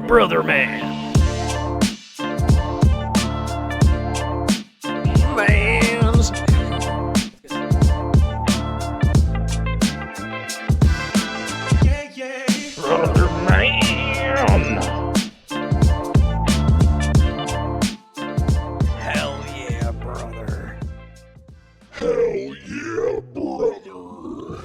Brother Man. Mans. Brother Man. Hell yeah, brother. Hell yeah, brother.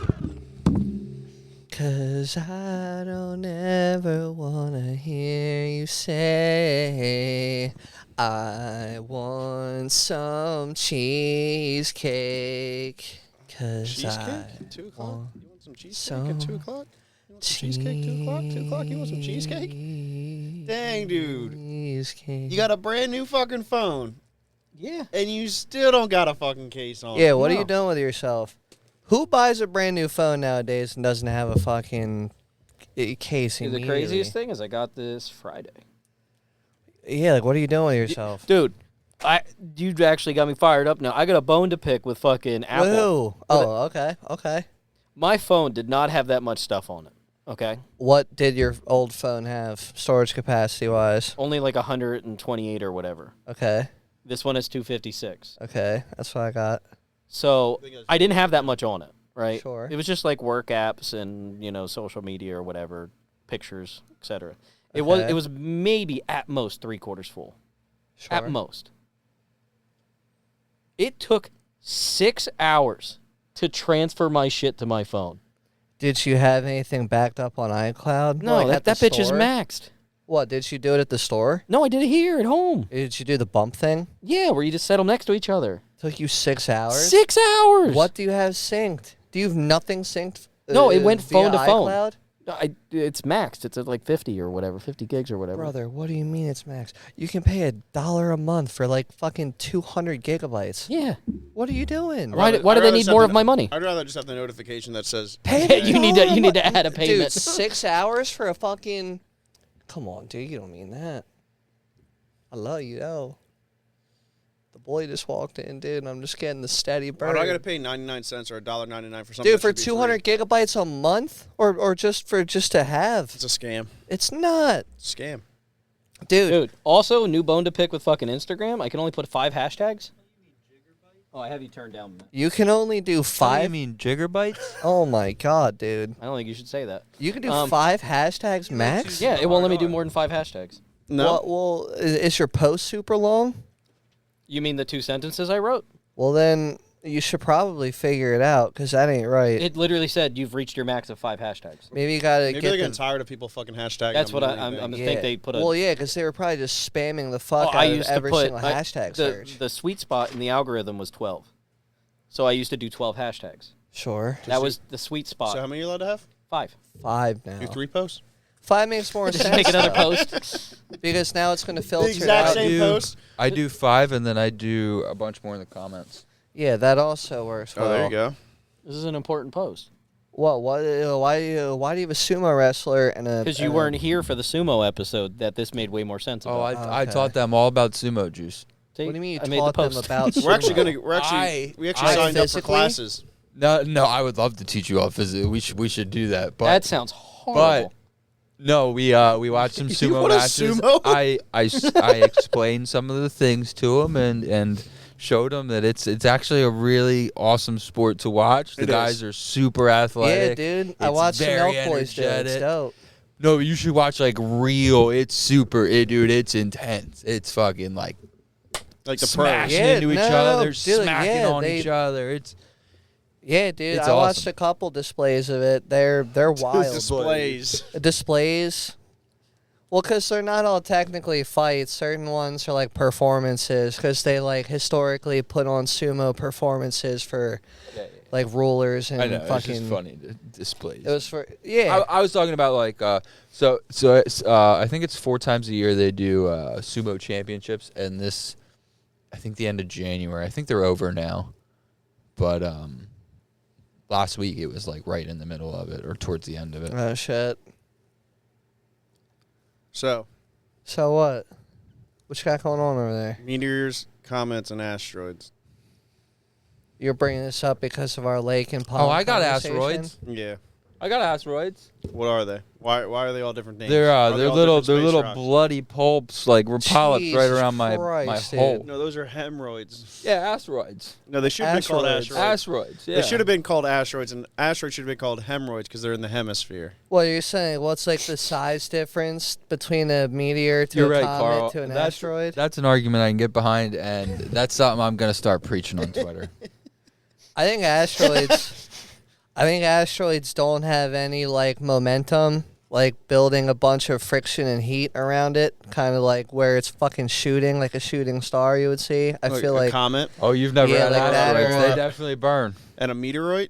'Cause I don't ever wanna hear you say I want some cheesecake. 'Cause Cheesecake? 2 o'clock? want You want some cheesecake at 2 o'clock? You want some cheesecake 2 o'clock? 2 o'clock? You want some cheesecake? Dang, dude. Cheesecake. You got a brand new fucking phone, Yeah. and you still don't got a fucking case on. Yeah, what are No. you doing with yourself? Who buys a brand new phone nowadays and doesn't have a fucking case The immediately? craziest thing is I got this Friday. Yeah, like what are you doing with yourself? Dude, you actually got me fired up now. I got a bone to pick with fucking Apple. Woohoo. Oh, okay. My phone did not have that much stuff on it, okay? What did your old phone have, storage capacity-wise? Only like 128 or whatever. Okay, This one is 256. that's what I got. So I didn't have that much on it, right? Sure. It was just like work apps and, social media or whatever, pictures, etc. It Okay. was maybe at most 3/4 full. Sure. At most. It took 6 hours to transfer my shit to my phone. Did you have anything backed up on iCloud? No, Like, at that the bitch is store? maxed. What, did you do it at the store? No, I did it here at home. Did you do the bump thing? Yeah, where you just set them next to each other. Took you 6 hours? 6 hours. What do you have synced? Do you have nothing synced? No, it went via phone to phone. iCloud? It's maxed. It's at like 50 or whatever, 50 gigs or whatever. Brother, what do you mean it's max? You can pay $1 a month for like fucking 200 gigabytes. Yeah. What are you doing? Why do I'd they rather need just more have of my money? I'd rather just have the notification that says, Pay Yeah, you need to add a Dude, payment. 6 hours for a fucking... Come on, dude, you don't mean that. I love you, though. The boy just walked in, dude, and I'm just getting the steady burn. why do I got to pay 99 cents or $1.99 for something Dude, that for should be 200 free? gigabytes a month? Or just to have? It's a scam. It's not. Scam. Dude, also, new bone to pick with fucking Instagram. I can only put 5 hashtags. Oh, I have you turned down. You can only do I 5? mean gigabytes? Oh, my God, dude. I don't think you should say that. You can do 5 hashtags max? Yeah, it won't let me do more than 5 hashtags. No. Well, is your post super long? You mean the 2 sentences I wrote? Well, then you should probably figure it out, because that ain't right. It literally said you've reached your max of 5 hashtags. Maybe you got to Maybe get they're getting the... tired of people fucking hashtagging. That's what them I'm things. think they put a. Well, yeah, because they were probably just spamming the fuck I out of used to every put single hashtag search. the sweet spot in the algorithm was 12. So I used to do 12 hashtags. Sure. That was the sweet spot. So how many are you allowed to have? 5. 5 now. Do 3 posts? 5 makes more Just sense. make another though, post. Because now it's going to filter The exact out. same post? I do 5, and then I do a bunch more in the comments. Yeah, that also works well. Oh, there you go. This is an important post. What? Why do you have a sumo wrestler and a... Because you weren't here for the sumo episode that this made way more sense Oh, about. I Okay. tall them all about sumo juice. See? What do you mean you I made the taught them post. about We're actually sumo? we actually I signed up for physically- classes. No, I would love to teach you all physics. We should do that. But That sounds horrible. no, we watched some You sumo want a matches. sumo? I explained some of the things to him and showed him that it's actually a really awesome sport to watch. The It guys is. are super athletic. Yeah, dude. I It's watched the very Milk Boys do it. It's energetic. dope. No, you should watch like real. It's super, dude. It's intense. It's fucking like Like the pros. smashing Yeah, into each no, other, dude, smacking yeah, on they- each other. It's Yeah, dude. It's I watched awesome. a couple displays of it. They're wild. Displays. Displays. Well, because they're not all technically fights. Certain ones are like performances, because they like historically put on sumo performances for like rulers and I know. It's fucking. just funny displays. It was for yeah. I was talking about like so I think it's 4 times a year they do sumo championships, and this I think the end of January. I think they're over now, but last week it was like right in the middle of it or towards the end of it. Oh shit. So, So what? What you got going on over there? meteors, comets, and asteroids. You're bringing this up because of our lake and pond. Oh, I got conversation? asteroids. Yeah. I got asteroids. What are they? Why are they all different names? They're Are they all little different space rocks? bloody pulps like polyps right around my Christ, hole. dude. No, those are hemorrhoids. Yeah, asteroids. No, they should have been called Asteroids. asteroids. Asteroids. Yeah. They should have been called asteroids, and asteroids should have been called hemorrhoids because they're in the hemisphere. Well, you're saying what's like the size difference between a meteor to You're a right, comet Carl. to an That's- asteroid? That's an argument I can get behind, and that's something I'm gonna start preaching on Twitter. I think asteroids don't have any like momentum, like building a bunch of friction and heat around it, kind of like where it's fucking shooting, like a shooting star you would see. I feel a like comet Oh, you've never Yeah, had like that asteroids? or- They definitely burn. and a meteoroid.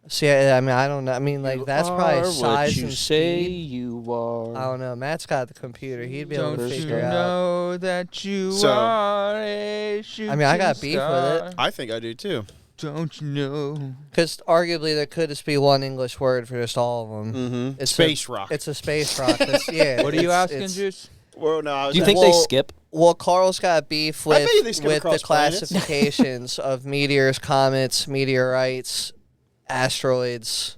see. I mean, I don't know. I mean, like that's probably What size you and say speed. you are. I don't know. Matt's got the computer. He'd be able Don't to you figure out. know that you So- are a shooting I mean, I got beef with it. star? I think I do too. Don't you know? Because arguably there could just be one English word for just all of them. Mm-hmm. It's Space rock. It's a space rock. Yeah. What are you it's- asking, it's- Juice? Well, no, I was Do you think they Well, skip? Well, Carl's got beef I bet with you they skip the across planets. classifications of meteors, comets, meteorites, asteroids.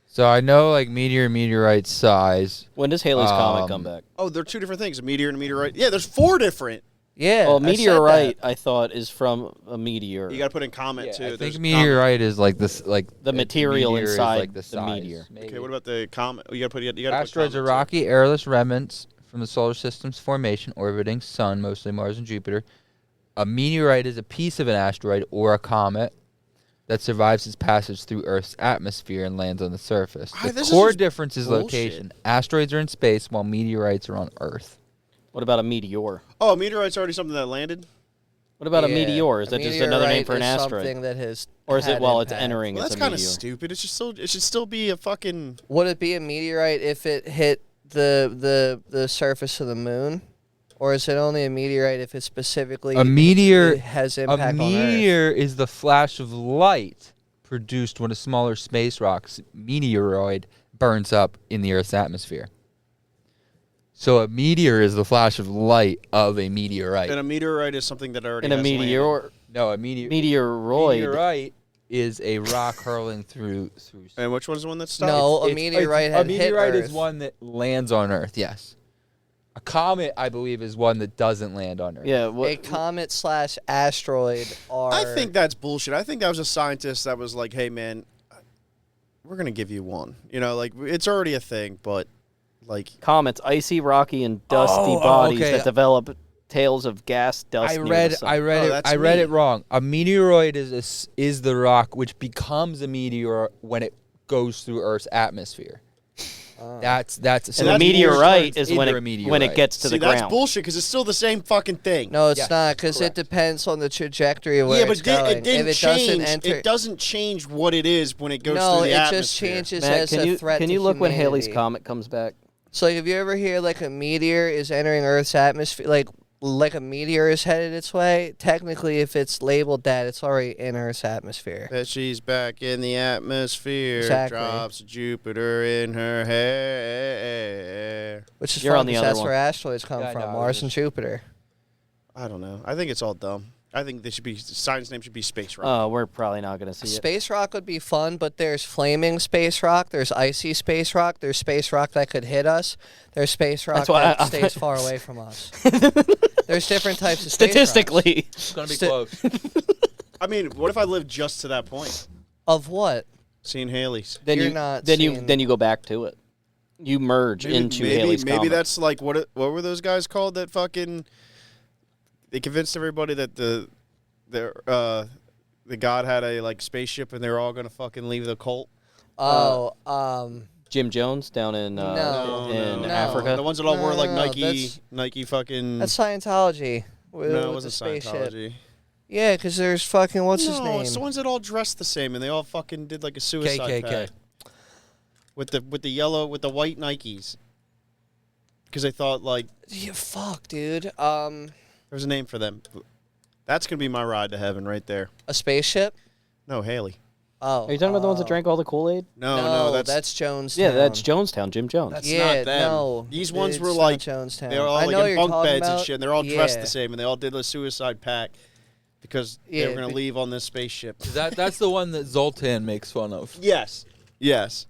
So I know like meteorite size. When does Haley's comet Um, come back? Oh, they're two different things. A meteor and a meteorite. Yeah, there's 4 different. Yeah. Well, I said meteorite, that. I thought, is from a meteor. You got to put in comet too. I There's think a meteorite is like this, like The material meteor is, inside like, the, the size, meteor. maybe. Okay, what about the comet? You got to put. You got to Asteroids put are comet, rocky, airless remnants from the solar system's formation, orbiting Sun, mostly Mars and Jupiter. A meteorite is a piece of an asteroid or a comet that survives its passage through Earth's atmosphere and lands on the surface. Ah, The this is core just difference is bullshit. location. Asteroids are in space, while meteorites are on Earth. What about a meteor? Oh, a meteorite's already something that landed. What about a Yeah, meteor? Is a that just another name meteorite for an is asteroid? Something that has Or is it had while it's impact. entering, Well, it's that's a kind of meteor? stupid. It should still be a fucking. Would it be a meteorite if it hit the surface of the moon? Or is it only a meteorite if it specifically A meteor- it has A impact on Earth? meteor is the flash of light produced when a smaller space rock, meteoroid, burns up in the Earth's atmosphere. So a meteor is the flash of light of a meteorite. And a meteorite is something that already. And a has landed. meteor, No, a meteoroid. meteorite is a rock hurling through space. And which one's the one that stopped? No, a It's- meteorite a had hit meteorite Earth. is one that lands on Earth. Yes. A comet, I believe, is one that doesn't land on Earth. Yeah, A what, comet / asteroid are. I think that's bullshit. I think that was a scientist that was like, "Hey, man, we're gonna give you one." You know, like it's already a thing, but like comets, icy, rocky, and dusty Oh, bodies okay. that develop tails of gas dust. I near the read sun. that's I read me. it wrong. A meteoroid is the rock which becomes a meteor when it goes through Earth's atmosphere. That's And the that meteorite turns is when into it a meteorite. when it gets to see, the that's ground. bullshit because it's still the same fucking thing. No, it's Yes, not because it correct. depends on the trajectory of where yeah, but it's going. it didn't if it change. doesn't enter, It doesn't change what it is when it goes no, through the it atmosphere. just changes Matt, as can a you threat. can to you look when Haley's humanity. comet comes back? So, like, if you ever hear like a meteor is entering Earth's atmosphere, like a meteor is headed its way, technically, if it's labeled that, it's already in Earth's atmosphere. That she's back in the atmosphere. Exactly. Drops Jupiter in her hair. Which is You're fun on the 'cause other that's one. where asteroids come Yeah, I from, know, I Mars was and Jupiter. I don't know. I think it's all dumb. I think they should be science name should be space rock. We're probably not going to see it. Space rock would be fun, but there's flaming space rock, there's icy space rock, there's space rock that could hit us, there's space rock That's why that I- stays far away from us. There's different types of space Statistically, It's gonna be Sti- close. I mean, what if I lived just to that point? rocks. Of what? Seeing Haley's. then You're you not then you seeing- then you go back to it. You merge into Haley's maybe comet. that's like what were those guys called that fucking they convinced everybody that the god had a like spaceship and they were all gonna fucking leave the cult. Oh, Jim Jones down in No, in no. Africa. The ones that all wore like No, Nike fucking. that's Scientology. With, no, it with wasn't the spaceship. Scientology. Yeah, because there's fucking what's his No, name? it's the ones that all dressed the same and they all fucking did like a suicide KKK. pact with the white Nikes because they thought like Yeah, fuck, dude. there was a name for them. That's gonna be my ride to heaven right there. A spaceship? No, Haley. Oh, Are you talking about the ones that drank all the Kool-Aid? No, that's Jonestown. Yeah, that's Jonestown, Jim Jones. That's yeah, not them. no. These ones it's were not like Jonestown. they were all I like know in you're bunk talking beds and about. shit. And they're all dressed Yeah. the same, and they all did a suicide pact because they Yeah, were gonna but- leave on this spaceship. That's the one that Zoltan makes fun of. Yes, Yes.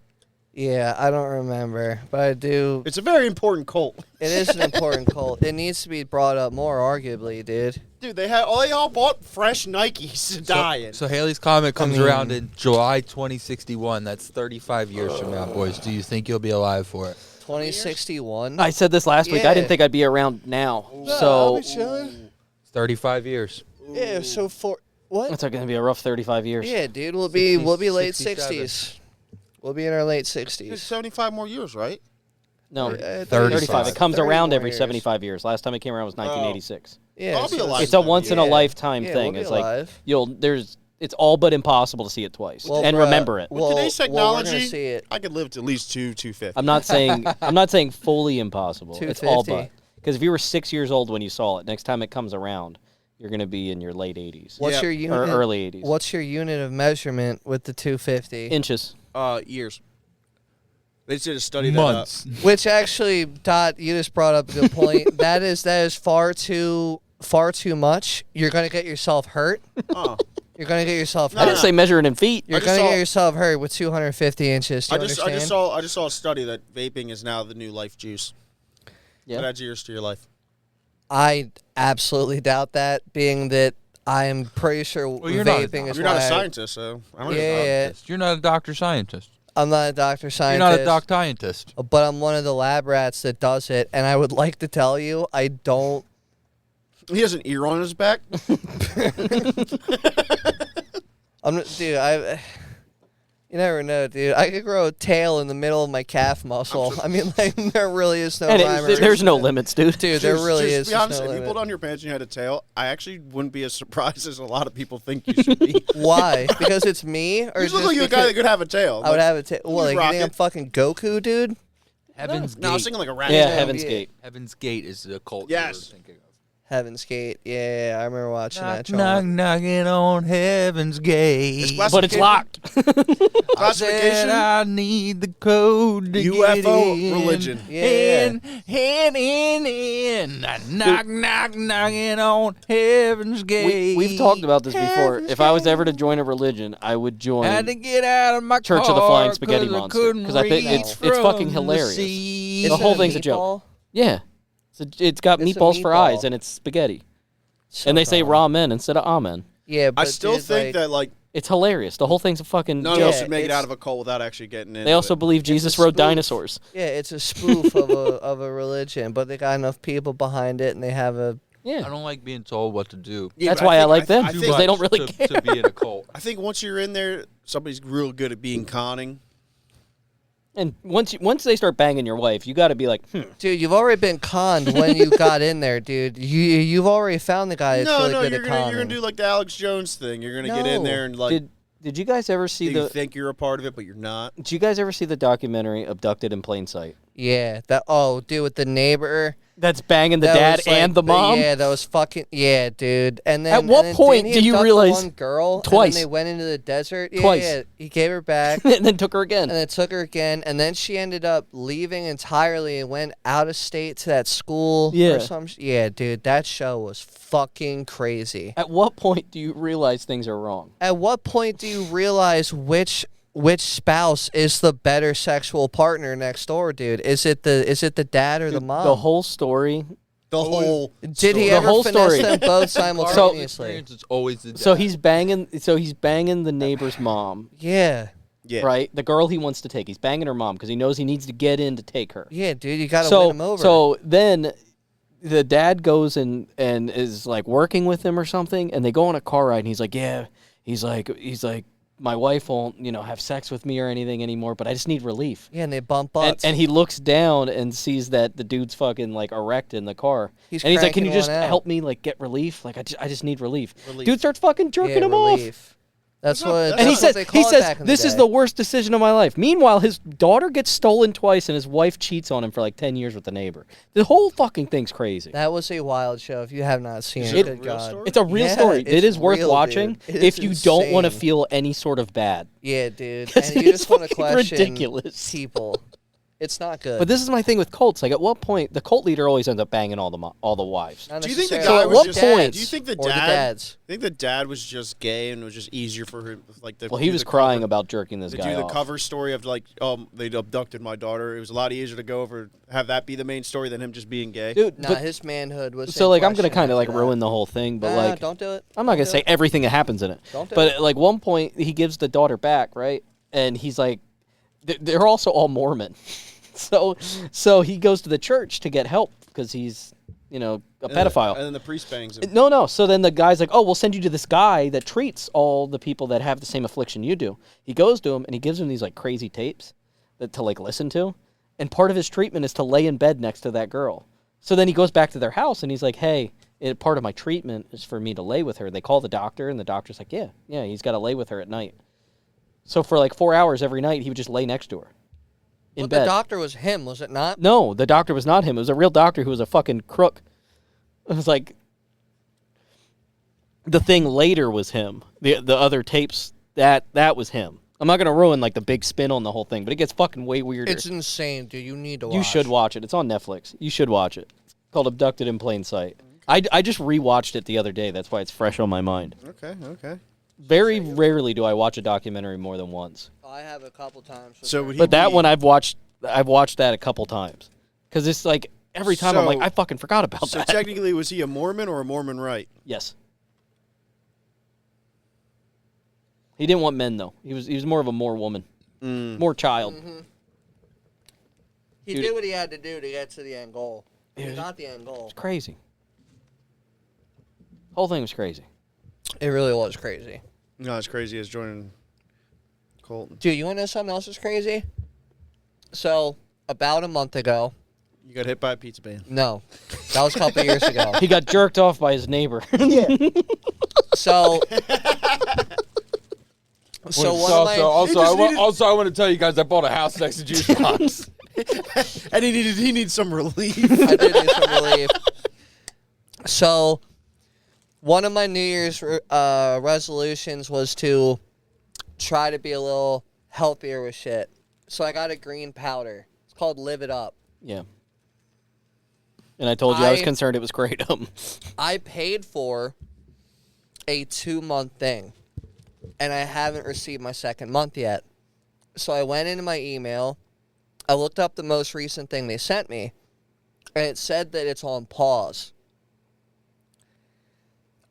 Yeah, I don't remember, but I do. It's a very important cult. It is an important cult. It needs to be brought up more, arguably, dude. Dude, they all bought fresh Nikes to die in. So Haley's Comet comes around in July 2061. That's 35 years from now, boys. Do you think you'll be alive for it? 2061. I said this last week. I didn't think I'd be around now. So I'll be chilling. 35 years. Yeah. So for what? it's going to be a rough 35 years. Yeah, dude. We'll be late 67. 60s. We'll be in our late It's 60s. 75 more years, right? No, 35. It comes 30 around more every years. 75 years. Last time it came around was 1986. Yeah, I'll be so alive. It's a once in a Yeah. lifetime Yeah, thing. we'll be It's alive. like it's all but impossible to see it twice Well, and bruh, remember it. With Well, today's well, we're technology, gonna see it. I could live to at least 250. I'm not saying fully impossible. It's all 250. but because if you were 6 years old when you saw it, next time it comes around, you're going to be in your late 80s What's Yeah. your or unit? early 80s. What's your unit of measurement with the 250? Inches? Years. They just did a study Months. Which actually, Dot, you just brought up a good point. that is far too much. You're gonna get yourself hurt. You're gonna get yourself No, I hurt. didn't say measure it in feet. You're I just gonna saw- get yourself hurt with 250 inches. Do you I understand? just saw a study that vaping is now the new life juice. Yeah. It adds years to your life. I absolutely doubt that, being that I'm pretty sure you're not a vaping is You're not a why I- scientist, so I don't know. Yeah, You're not a doctor scientist. I'm not a doctor You're scientist. not a doc scientist. But I'm one of the lab rats that does it, and I would like to tell you, I don't. He has an ear on his back. Dude, you never know, dude. I could grow a tail in the middle of my calf muscle. I mean, like, there really is no And rhyme or there's no reason. limits, dude. Dude, there really Just is to be honest, no if you limit. pulled on your pants and you had a tail, I actually wouldn't be as surprised as a lot of people think you should be. Why? Because it's me, or You just look like a guy because that could have a tail. I would have a tail? Well, like, you rock think I'm it. fucking Goku, dude? Heaven's No, I was Gate. thinking like a rat. Yeah, Yeah, Heaven's yeah. Gate. Heaven's Gate is the cult Yes. you were thinking of. Heaven's Gate. Yeah, I remember watching that. Knock, knock, John. knocking on Heaven's Gate. It's But it's locked. I said Classification. I need the code to UFO get in. religion. Yeah. In. Knock, knock, knocking on Heaven's Gate. We've talked about this before. If I was ever to join a religion, I would join. Had to get out of my Church car of the Flying Spaghetti 'cause I Monster, couldn't 'cause I think reach it's from fucking the hilarious. sea. The Isn't whole it thing's a joke. meatball? Yeah. It's got It's a meatballs for meatball. eyes, and it's spaghetti. And they say dumb. ramen instead of amen. Yeah, but I still dude, think like, that like It's hilarious. The whole thing's a fucking none joke. of us should make it it's- out of a cult without actually getting in. They also it. believe Jesus rode spoof. dinosaurs. Yeah, it's a spoof of a religion, but they got enough people behind it, and they have a. Yeah. I don't like being told what to do. Yeah, That's but why I think- like them, I because think, they don't really care. to be in a cult. I think once you're in there, somebody's real good at being conning. And once they start banging your wife, you got to be like, Dude, you've already been conned when you got in there, dude. You've already found the guy that's really good you're at gonna conning. you're gonna do like the Alex Jones thing. You're gonna get in No. there and like Did you guys ever see you the? think you're a part of it, but you're not. Did you guys ever see the documentary "Abducted in Plain Sight"? Yeah, that. Oh, dude, with the neighbor. That's banging the that dad was, like, and the mom. Yeah, that was fucking. Yeah, dude. And then At what and then point didn't he do you abduct the realize- one girl Twice. And then they went into the desert. Yeah, Twice. Yeah, he gave her back. and then took her again. And then took her again, and then she ended up leaving entirely and went out of state to that school. Yeah. Or some. Yeah, dude, that show was fucking crazy. At what point do you realize things are wrong? At what point do you realize which spouse is the better sexual partner next door, dude? Is it the dad or the mom? The whole story. The whole Did he story. The ever whole finesse story. them both Our simultaneously? experience is always the So dad. he's banging. So he's banging the neighbor's mom, Yeah. Yeah. right? The girl he wants to take. He's banging her mom because he knows he needs to get in to take her. Yeah, dude, you gotta so win him over. so then the dad goes and is like working with him or something, and they go on a car ride, and he's like, yeah, he's like my wife won't have sex with me or anything anymore, but I just need relief. yeah, and they bump And, butts. and he looks down and sees that the dude's fucking like erect in the car. He's and he's like, "Can you cranking just one out." help me like get relief? Like I just need relief." Relief. Dude starts fucking jerking him off. relief. That's not- what. that's That's And he not what says, they call it back in the "This is day. the worst decision of my life." Meanwhile, his daughter gets stolen twice, and his wife cheats on him for like 10 years with the neighbor. The whole fucking thing's crazy. That was a wild show. If you have not seen Is it, it a good real God. story? It's a real Yeah, story. It it's is worth real, watching dude. It if is you don't want to insane. feel any sort of bad. Yeah, dude. 'Cause And you it's just want to fucking question ridiculous. people. It's not good. But this is my thing with cults. Like, at what point the cult leader always ends up banging all the wives? Not Do you think the necessarily. guy So was at just? what point- Do you think the Or the dad? dads. I think the dad was just gay and it was just easier for her. Like the. Well, he do was the crying cover- about jerking this to guy do the off. cover story of like, they abducted my daughter. It was a lot easier to go over have that be the main story than him just being gay. Dude, Nah, but, his manhood was. so like I'm gonna kind kind of like ruin the whole thing, but like don't do it. I'm not Don't gonna do say it. everything that happens in it. Don't do But it. at like one point, he gives the daughter back, right? And he's like, they're also all Mormon. So he goes to the church to get help because he's, a pedophile. And then the priest bangs him. No. So then the guy's like, oh, we'll send you to this guy that treats all the people that have the same affliction you do. He goes to him and he gives him these like crazy tapes to like listen to. And part of his treatment is to lay in bed next to that girl. So then he goes back to their house and he's like, hey, part of my treatment is for me to lay with her. They call the doctor and the doctor's like, yeah, he's got to lay with her at night. So for like 4 hours every night, he would just lay next to her. In But bed. the doctor was him, was it not? No, the doctor was not him. It was a real doctor who was a fucking crook. It was like the thing later was him. The other tapes that was him. I'm not gonna ruin like the big spin on the whole thing, but it gets fucking way weirder. It's insane, dude. You need to watch. You should watch it. It's on Netflix. You should watch it. It's called Abducted in Plain Sight. I just rewatched it the other day. That's why it's fresh on my mind. Okay. Very rarely do I watch a documentary more than once. I have a couple times. So would he But that be- one I've watched that a couple times. Because it's like every time I'm like, So- I fucking forgot about So that. technically, was he a Mormon or a Mormon right? Yes. He didn't want men though. He was more of a more woman, more child. He Dude. did what he had to do to get to the end goal. He Dude. got the end goal. It's crazy. Whole thing was crazy. It really was crazy. Not as crazy as joining Colton. Dude, you want to know something else is crazy? So, about a month ago, You got hit by a pizza van. no, that was a couple years ago. He got jerked off by his neighbor. So, Also, I want to tell you guys I bought a house next to Juice Box. And he needs some relief. I did need some relief. So, one of my New Year's resolutions was to try to be a little healthier with shit. So I got a green powder. It's called Live It Up. Yeah. And I told you I was I- concerned it was kratom. I paid for a 2-month thing, and I haven't received my second month yet. So I went into my email. I looked up the most recent thing they sent me, and it said that it's on pause.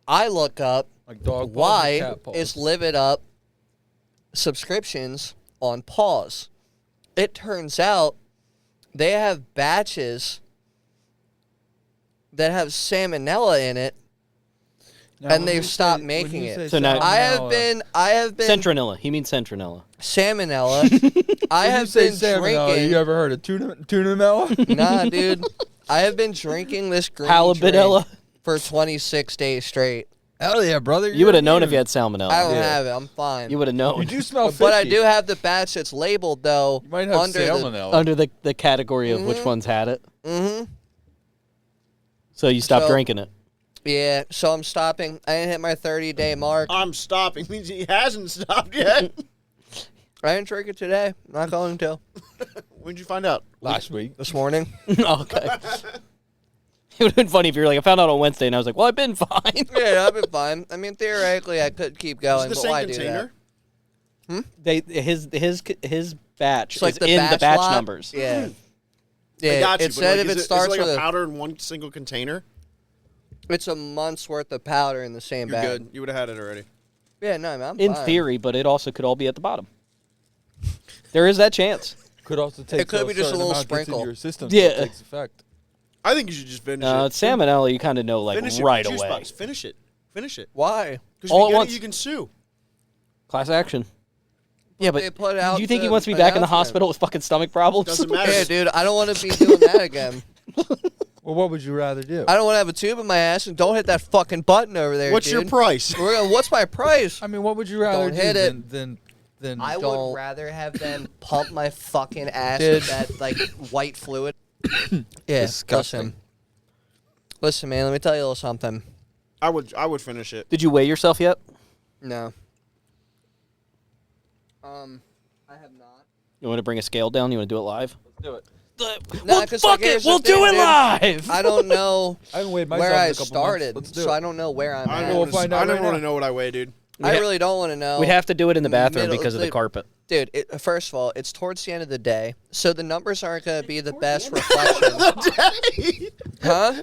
I look up Like dog paws or why cat paws? is Live It Up subscriptions on pause. It turns out they have batches that have salmonella in it, Now, and when they've you stopped say- making when you it. say So now- I have salmonella- been Centronella. He means Centronella. salmonella. I when you have say been salmonella, drinking. You ever heard of tuna-mella? Nah, dude. I have been drinking this green Halibutella. drink for 26 days straight. Hell yeah, brother. You would have known if you had salmonella. I don't Yeah. have it. I'm fine. You would have known. You do smell fishy. But I do have the batch that's labeled though. You might have under the. salmonella. Under the category of which ones had it. Mm-hmm. So you stopped So- drinking it. Yeah. So I'm stopping. I didn't hit my 30-day mark. I'm stopping. Means he hasn't stopped yet. I didn't drink it today. I'm not going to. When'd you find out? Last week. This morning. Okay. It would have been funny if you were like, I found out on Wednesday, and I was like, well, I've been fine. Yeah, I've been fine. I mean, theoretically, I could keep Is going, it the but same why container? do His batch It's like is the in batch the batch lot? numbers. that? Yeah. I Yeah. got you. It but said like, if is it starts like with a powder in one single container, it's a month's worth of powder in the same you're bag. good. You would have had it already. Yeah, no, man, I'm In fine. theory, but it also could all be at the bottom. There is that chance. Could also take It could be just a certain little amount gets into sprinkle. your system. Yeah. So it takes effect. I think you should just finish No, it. it's salmonella. You kind of know like Finish right it. Juice away. box. Finish it. Finish it. Why? Because All if at you get once. it, you can sue. Class action. Yeah, but They put out do you think he the wants to be back in the announcement. hospital with fucking stomach problems? Doesn't matter. Yeah, dude, I don't want to be doing that again. Well, what would you rather do? I don't want to have a tube in my ass, and don't hit that fucking button over there. What's dude. your price? What's my price? I mean, what would you rather Don't do hit it. than I Don't. would rather have them pump my fucking ass Dude. with that like white fluid. Yeah, Disgusting. Listen, man. Let me tell you a little something. I would finish it. Did you weigh yourself yet? No. I have not. You want to bring a scale down? You want to do it live? Let's do it. Nah, Well, 'cause, fuck like, it. here's the We'll thing, do it dude. live. I don't know I haven't weighed myself where in I a couple started, months. Let's do so it. I don't know where I'm I at. don't, We'll wanna, find out I don't right want now. to know what I weigh, dude. I really don't want to know. We have to do it in the bathroom Middle- because of the the- carpet. Dude, first of all, it's towards the end of the day, so the numbers aren't going to be the best reflection. Huh?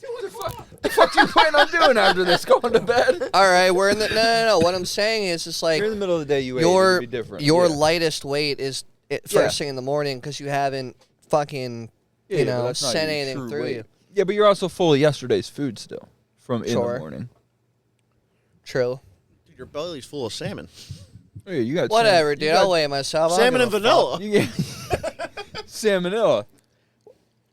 What the fuck do you plan on doing after this? Going to bed? All right, we're in the no. What I'm saying is, it's like You're in the middle of the day. You ate. your It'd be different. your Yeah. lightest weight is first thing in the morning because you haven't fucking Yeah, you but know that's not sent your anything true through weight. you. Yeah, but you're also full of yesterday's food still from in Sure. the morning. True. Dude, your belly's full of salmon. Oh, yeah, you got Whatever, you dude. got I'll weigh myself. I don't Salmon give and a fuck. vanilla. You get salmonella.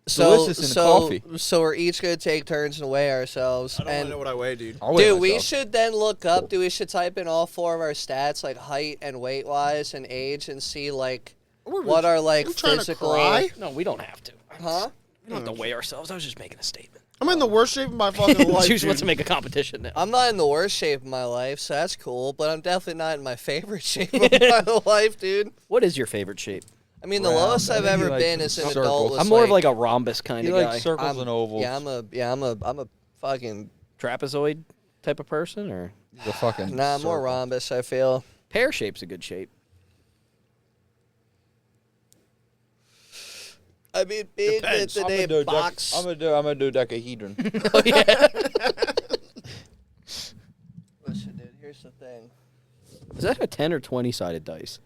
So, Delicious in so, coffee. so we're each gonna take turns and weigh ourselves. I don't want And to know what I weigh, dude. I'll weigh dude, we myself. should then look up. We should type in all 4 of our stats, like height and weight wise and age, and see like what are like you trying to physical. cry? No, we don't have to. Huh? We don't have to weigh ourselves. I was just making a statement. I'm in the worst shape of my fucking life, Juice dude. wants to make a competition now. I'm not in the worst shape of my life, so that's cool. But I'm definitely not in my favorite shape of my life, dude. What is your favorite shape? I mean, the Round. lowest I I've think he ever likes been some as an circles. adult was I'm more of like a rhombus kind You of like guy. circles and ovals. I'm a fucking Trapezoid type of person, or He's a fucking more circle. rhombus. I feel. pear shape's a good shape. I mean, being that the name box. I'm a dodecahedron. Oh yeah. Listen, dude. Here's the thing. Is that a 10 or 20 sided dice?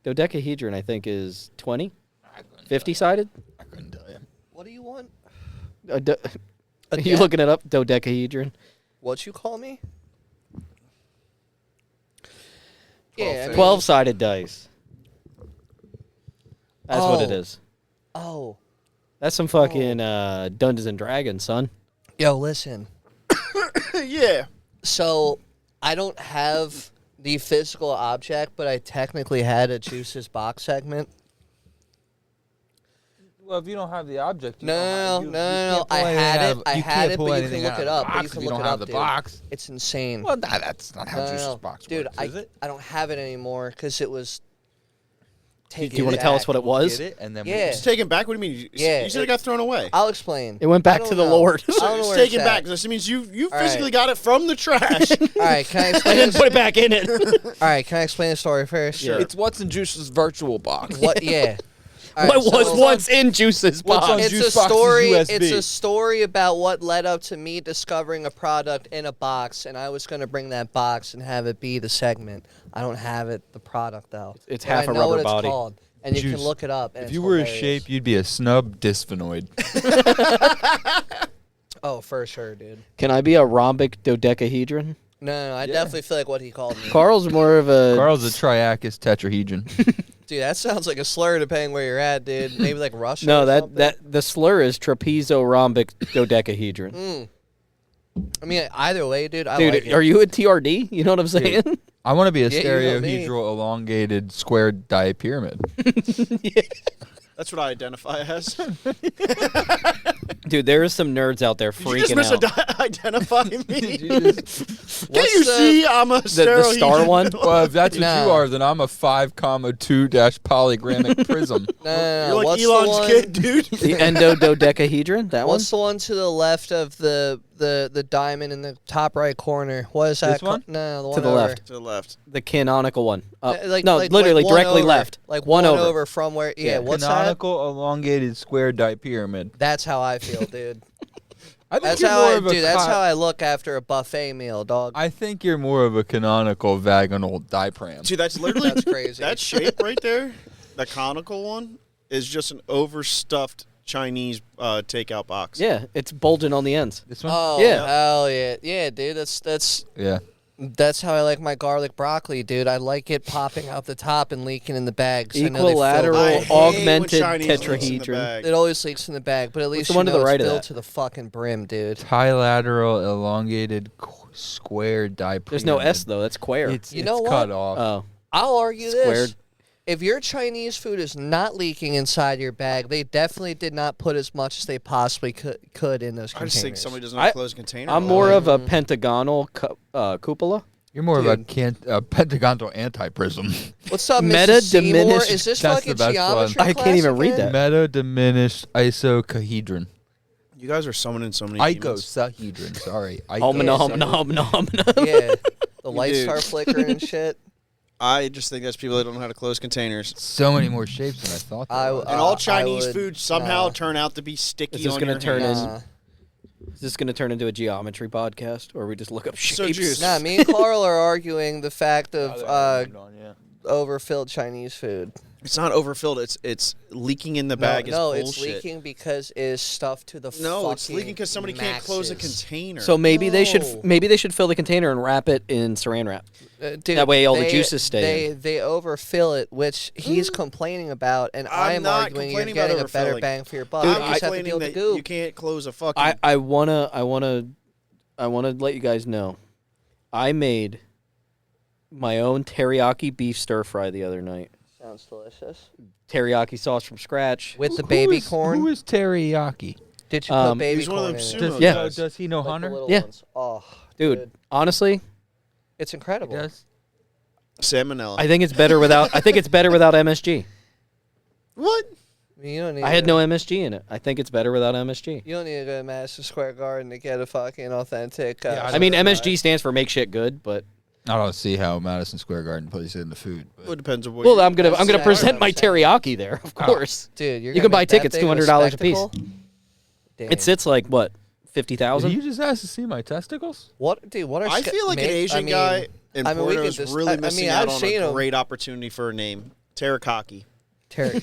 Dodecahedron, I think, is 20. 50 sided. I couldn't tell you. What do you want? Are you deck? looking it up? Dodecahedron. What you call me? Yeah, I mean- 12 sided dice. That's what it Oh. is. Oh, That's some fucking Dungeons and Dragons, son. yo, listen. Yeah. So, I don't have the physical object, but I technically had a Juice's box segment. Well, if you don't have the object, No. I had it, but you can look it up. But you can look it up, dude. Box. It's insane. Well, that's not how No, Juice's no. box Dude, works, is it? I don't have it anymore because it was taken. Do you want to tell us what it was? Get it, and then Yeah. It's taken back? What do you mean? Yeah, You said it got thrown away. I'll explain. It went I back don't to the know. Lord. I don't know It's where taken it's back. at. This means you All physically right. got it from the trash. All right, can I explain? And then put it back in it. All right, can I explain the story first? Sure. It's what's in Juice's virtual box. What? Yeah. All right, What was so- once in Juice's what's on box? It's Juice a box's story. USB. It's a story about what led up to me discovering a product in a box, and I was going to bring that box and have it be the segment. I don't have it, the product though. It's But half I a know rubber what it's body. called, and you can Juice. look it up. And If it's you were a hilarious. shape, you'd be a snub dysphenoid. Oh, for sure, dude. Can I be a rhombic dodecahedron? No, I definitely feel like what he called me. Carl's more of a. Carl's a triachus tetrahedron. Dude, that sounds like a slur depending where you're at, dude. Maybe like Russia. No, or that something. the slur is trapezorhombic dodecahedron. I mean, either way, dude. I Dude, like it. are you a TRD? You know what I'm saying? I want to be a Yeah, you know me. stereohedral elongated squared dipyramid. That's what I identify as. Dude, there is some nerds out there Did you just freaking out. misidentify me? Did you just- Can you see I'm a The star steroid? one? well, if that's what Nah. you are, then I'm a 5,2 polygrammic prism. No, You're like what's Elon's the one, kid, dude. The endododecahedron? That one? What's the one to the left of the diamond in the top right corner? What is that? This one? No, the one To the over. left. To the left. The canonical one. Like- no, like literally one directly over. left. Like one over. from where? Yeah, Yeah. what's that? Canonical elongated square dipyramid. That's how I feel, dude. I think That's you're how more I of a do. That's con- how I look after a buffet meal, dog. I think you're more of a canonical vaginal dipram. Dude, that's literally That's crazy. that shape right there, the conical one, is just an overstuffed Chinese takeout box. Yeah, it's bulging on the ends. This one? Oh Yeah. hell yeah, yeah, dude. That's how I like my garlic broccoli, dude. I like it popping out the top and leaking in the bag. 'cause I know they fill Equilateral it. I hate augmented when Chinese leaks in the tetrahedron. bag. It always leaks in the bag, but at least the one you to know the right it's of filled that? to the fucking brim, dude. Trilateral elongated square dipyramid. There's no S, though. That's square. It's, You it's know what? cut off. Oh. I'll argue Squared. this. If your Chinese food is not leaking inside your bag, they definitely did not put as much as they possibly could in those I containers. just think somebody doesn't have a closed container. I'm more of a pentagonal cupola. You're more Dude. of a pentagonal anti-prism. What's up, Meta Mrs. Seymour? diminished- Is this That's the fucking best geometry one. I can't even class read again? that. Meta diminished isocahedron. You guys are summoning so many demons. Icosahedron. Sorry. Om nom nom nom nom. Yeah, the lights Dude. start flickering and shit. I just think that's people that don't know how to close containers. So many more shapes than I thought. I- there was. And all I Chinese would- food somehow nah. turn out to be sticky Is this on gonna your turn hands. in- Is this going to turn into a geometry podcast, or we just look up So shapes? juice. Nah, me and Carl are arguing the fact Oh, of that moved on, yeah. overfilled Chinese food. It's not overfilled. It's leaking in the bag. No, is it's bullshit. leaking because it is stuffed to the No, it's fucking leaking because somebody can't close a maxes. container. So maybe they should No. maybe they should fill the container and wrap it in Saran wrap. Dude, That way all the juices stay They overfill it, which he's complaining about, and I'm I'm not arguing you're complaining about getting a better overfilling. bang for your buck. I'm you just have to complaining deal with that the goop. you can't close a fucking. I wanna let you guys know, I made my own teriyaki beef stir fry the other night. Sounds delicious. Teriyaki sauce from scratch. With the baby corn. Who is teriyaki? Did you put baby He's one of corn them in it? sumo Does, Yeah. guys. does he know Like the Hunter? little Yeah. ones. Oh, Dude, honestly, it's He incredible. does. Salmonella. I think it's better without MSG. What? You don't need. I had to- no MSG in it. I think it's better without MSG. You don't need to go to Madison Square Garden to get a fucking authentic. Yeah, I mean, stir fry. MSG stands for make shit good, but I don't see how Madison Square Garden plays it in the food. Well, But it depends on what. well, you- I'm gonna exactly present my what I'm saying. teriyaki there, of course. Dude, you're You gonna can buy make that tickets, big of a $200 a piece. spectacle? Damn. It sits like what, did 50,000? you just ask to see my testicles? What, dude? What are I feel like an Asian mean, guy in I mean, we Porto could is just- really I mean, missing I've out on seen a 'em. great opportunity for a name. Teriyaki. Terry.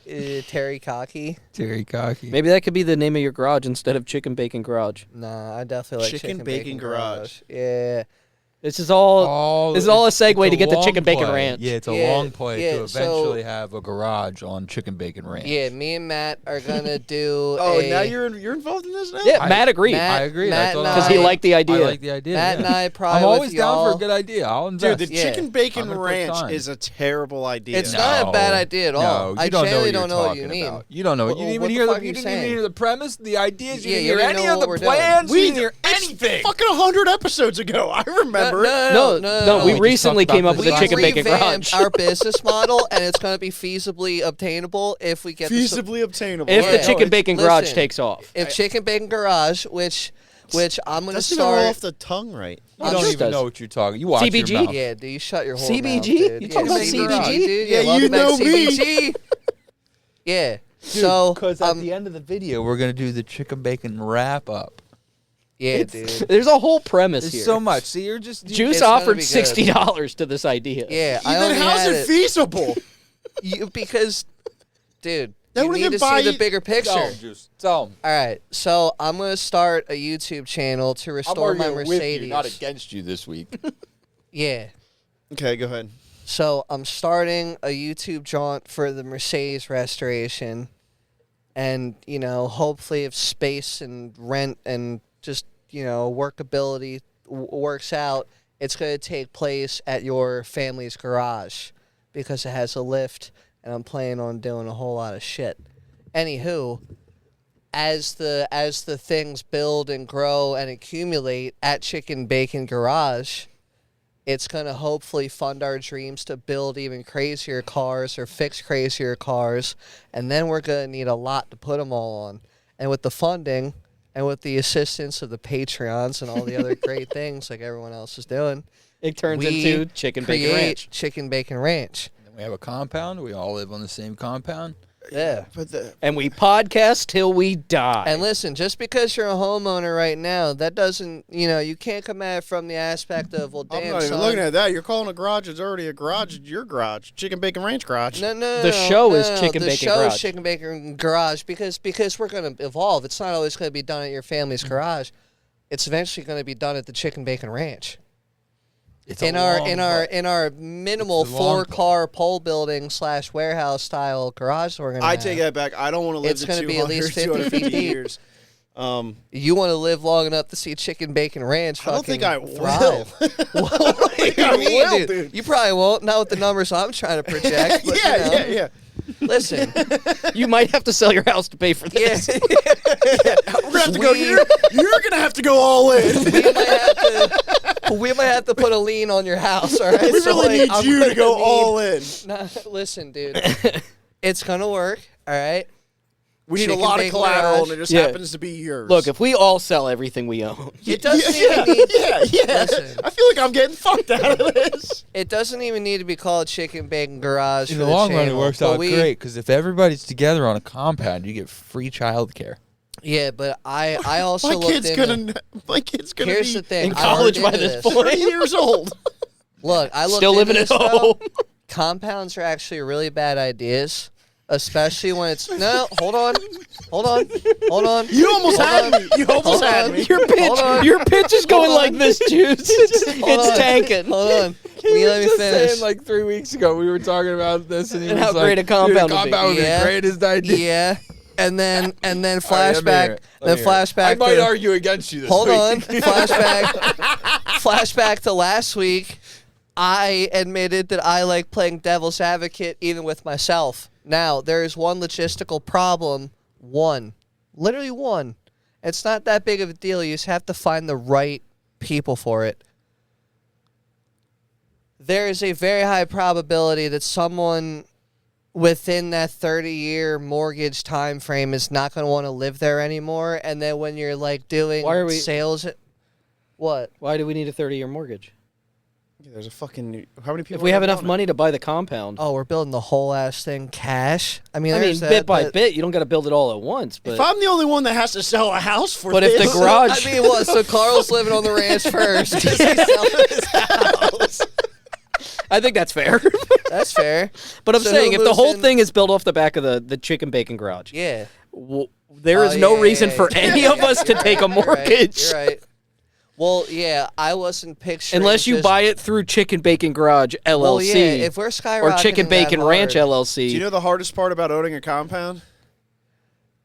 Teriyaki? Teriyaki. Maybe that could be the name of your garage instead of Chicken Bacon Garage. Nah, I definitely like Chicken chicken Bacon Garage. Yeah. This is all. This is all a segue it's to get the long Chicken Bacon play. Ranch. Yeah, it's a Yeah, long play yeah, to eventually have a garage on Chicken Bacon Ranch. Yeah, me and Matt are gonna do. Oh, a, now you're involved in this now. Yeah, Matt agreed Matt- I agree. Matt That's what and because I- he liked the I idea. like the idea. Matt yeah. and I probably. I'm always with down for y'all. a good idea. I'll Dude, invest. the Yeah. Chicken Bacon I'm gonna put Ranch time. is a terrible idea. It's not a bad idea at all. No, you I don't know genuinely what you're don't know what you talking mean. about. You don't know. What- You didn't what even the hear fuck the. are You you didn't even saying? hear the premise, the ideas. You Yeah, didn't you hear don't any know of what the we're doing. plans. We You didn't hear anything. Fucking 100 episodes ago. I remember. it. No, we we just recently talked came about up with this the last Chicken we Bacon revamped Garage. our business model, and it's gonna be feasibly obtainable if we get the su- Feasibly obtainable. If Yeah. the No, Chicken it's- Bacon Garage listen, takes off. if Chicken Bacon Garage, which I'm gonna Doesn't even roll start. off the tongue right. You I'm don't just even does. know what you're talking. You watch CBG? your mouth. Yeah, dude, you shut your whole CBG? mouth, dude. You talking yeah, about CBG? dude. Yeah, welcome you back, know me. CBG. Yeah. So, Because at the end of the video, we're gonna do the chicken bacon wrap up. yeah, dude. There's a whole premise There's here. so much. See, you're just Juice It's gonna offered be good. $60 to this idea. Yeah, I Then only how's had it feasible? because, dude, That you would need even to buy see the you- bigger picture. Tell 'em, Juice. Tell 'em. All right, so I'm gonna start a YouTube channel to I'm restore my arguing Mercedes. with you, not against you this week. Yeah. Okay, go ahead. So I'm starting a YouTube jaunt for the Mercedes restoration, and hopefully, if space and rent and just workability works out, it's gonna take place at your family's garage because it has a lift, and I'm planning on doing a whole lot of shit. Anywho, as the things build and grow and accumulate at Chicken Bacon Garage, it's going to hopefully fund our dreams to build even crazier cars or fix crazier cars, and then we're going to need a lot to put them all on. And with the funding and with the assistance of the Patreons and all the other great things like everyone else is doing, It turns we into Chicken Bacon create Ranch. Chicken Bacon Ranch. Then we have a compound. We all live on the same compound. Yeah. But And we podcast till we die. And listen, just because you're a homeowner right now, that doesn't, you can't come at it from the aspect of, well, I'm damn, not even son. looking at that. You're calling a garage. It's already a garage. It's your garage. Chicken Bacon Ranch garage. No, The show is Chicken the Bacon show Garage. is Chicken Bacon Garage because we're going to evolve. It's not always going to be done at your family's garage. It's eventually going to be done at the Chicken Bacon Ranch. It's In our minimal It's a long 4-car pole building / warehouse style garage we're going to I take that back. I don't want to live It's to gonna 200, be at least 50 250 feet deep. years. You want to live long enough to see Chicken Bacon Ranch I don't think fucking I thrive. will. What do I you mean, will, dude? dude. You probably won't. Not with the numbers I'm trying to project. But, yeah. Listen, you might have to sell your house to pay for yeah, this. We're gonna have to go. You're gonna have to go all in. we might have to put a lien on your house. All right. We really need I'm you to go gonna all in. Nah, listen, dude. It's gonna work. All right. We need a Chicken lot of bacon collateral, garage. and it just Yeah. happens to be yours. Look, if we all sell everything we own, It doesn't even need. yeah. Listen. I feel like I'm getting fucked out of this. It doesn't even need to be called Chicken Bacon Garage. In for the long run, it channel, works but out great because if everybody's together on a compound, you get free childcare. Yeah, but I also My looked kid's into. my kid's gonna Here's be the thing. in I college looked by into this this. point. 30 years old. Look, I looked Still living into at this, though. home. Compounds are actually really bad ideas, especially when it's hold on. You almost had me. You almost had me. Your pitch is going like this, Juice. It's on. tanking. Hold on. Let me finish. Saying, like 3 weeks ago, we were talking about this, and he And was how like, great a compound would be. compound would be Yeah. the greatest idea. Yeah, and then All right, let me flashback. hear it. Let me hear it. Flashback. I might to- argue against you this Hold week. on. Flashback to last week. I admitted that I like playing devil's advocate even with myself. Now, there is one logistical problem. Literally one. It's not that big of a deal. You just have to find the right people for it. There is a very high probability that someone within that 30-year mortgage time frame is not going to want to live there anymore. And then when you're like doing Why are we- sales, what? Why do we need a 30-year mortgage? Yeah, there's a fucking. How many people? If we have enough on it? money to buy the compound, Oh, we're building the whole ass thing cash. I mean, I mean, there's bit that, by but- bit, you don't got to build it all at once. But If I'm the only one that has to sell a house for But if this, the garage- I mean, what? So Carl's living on the ranch first because he's selling his house. I think that's fair. That's fair. But I'm So saying, who if the moves whole in- thing is built off the back of the chicken bacon garage, Yeah. there is Oh, no yeah, reason yeah, for yeah. any of us to You're take a right, you're right, mortgage. You're right. Well, yeah, I wasn't picturing Unless you just- buy it through Chicken Bacon Garage LLC Well, yeah, if we're skyrocketing or Chicken that Bacon Ranch hard, LLC. do you know the hardest part about owning a compound?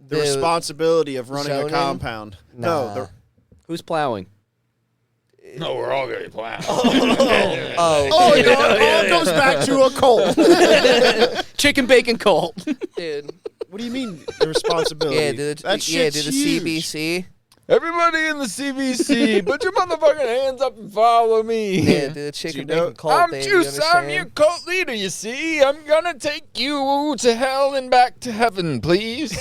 The The responsibility of running zoning? a compound. Nah. No, Who's plowing? No, we're all going to play. oh, it all goes back to a cold. Chicken Bacon Colt. dude. What do you mean the responsibility? Yeah, dude. That shit's the huge. CBC. Everybody in the CBC, put your motherfucking hands up and follow me. Yeah, dude. The chicken know- bacon cult. I'm baby, Juice. you I'm your understand? cult leader, you see. I'm going to take you to hell and back to heaven, please.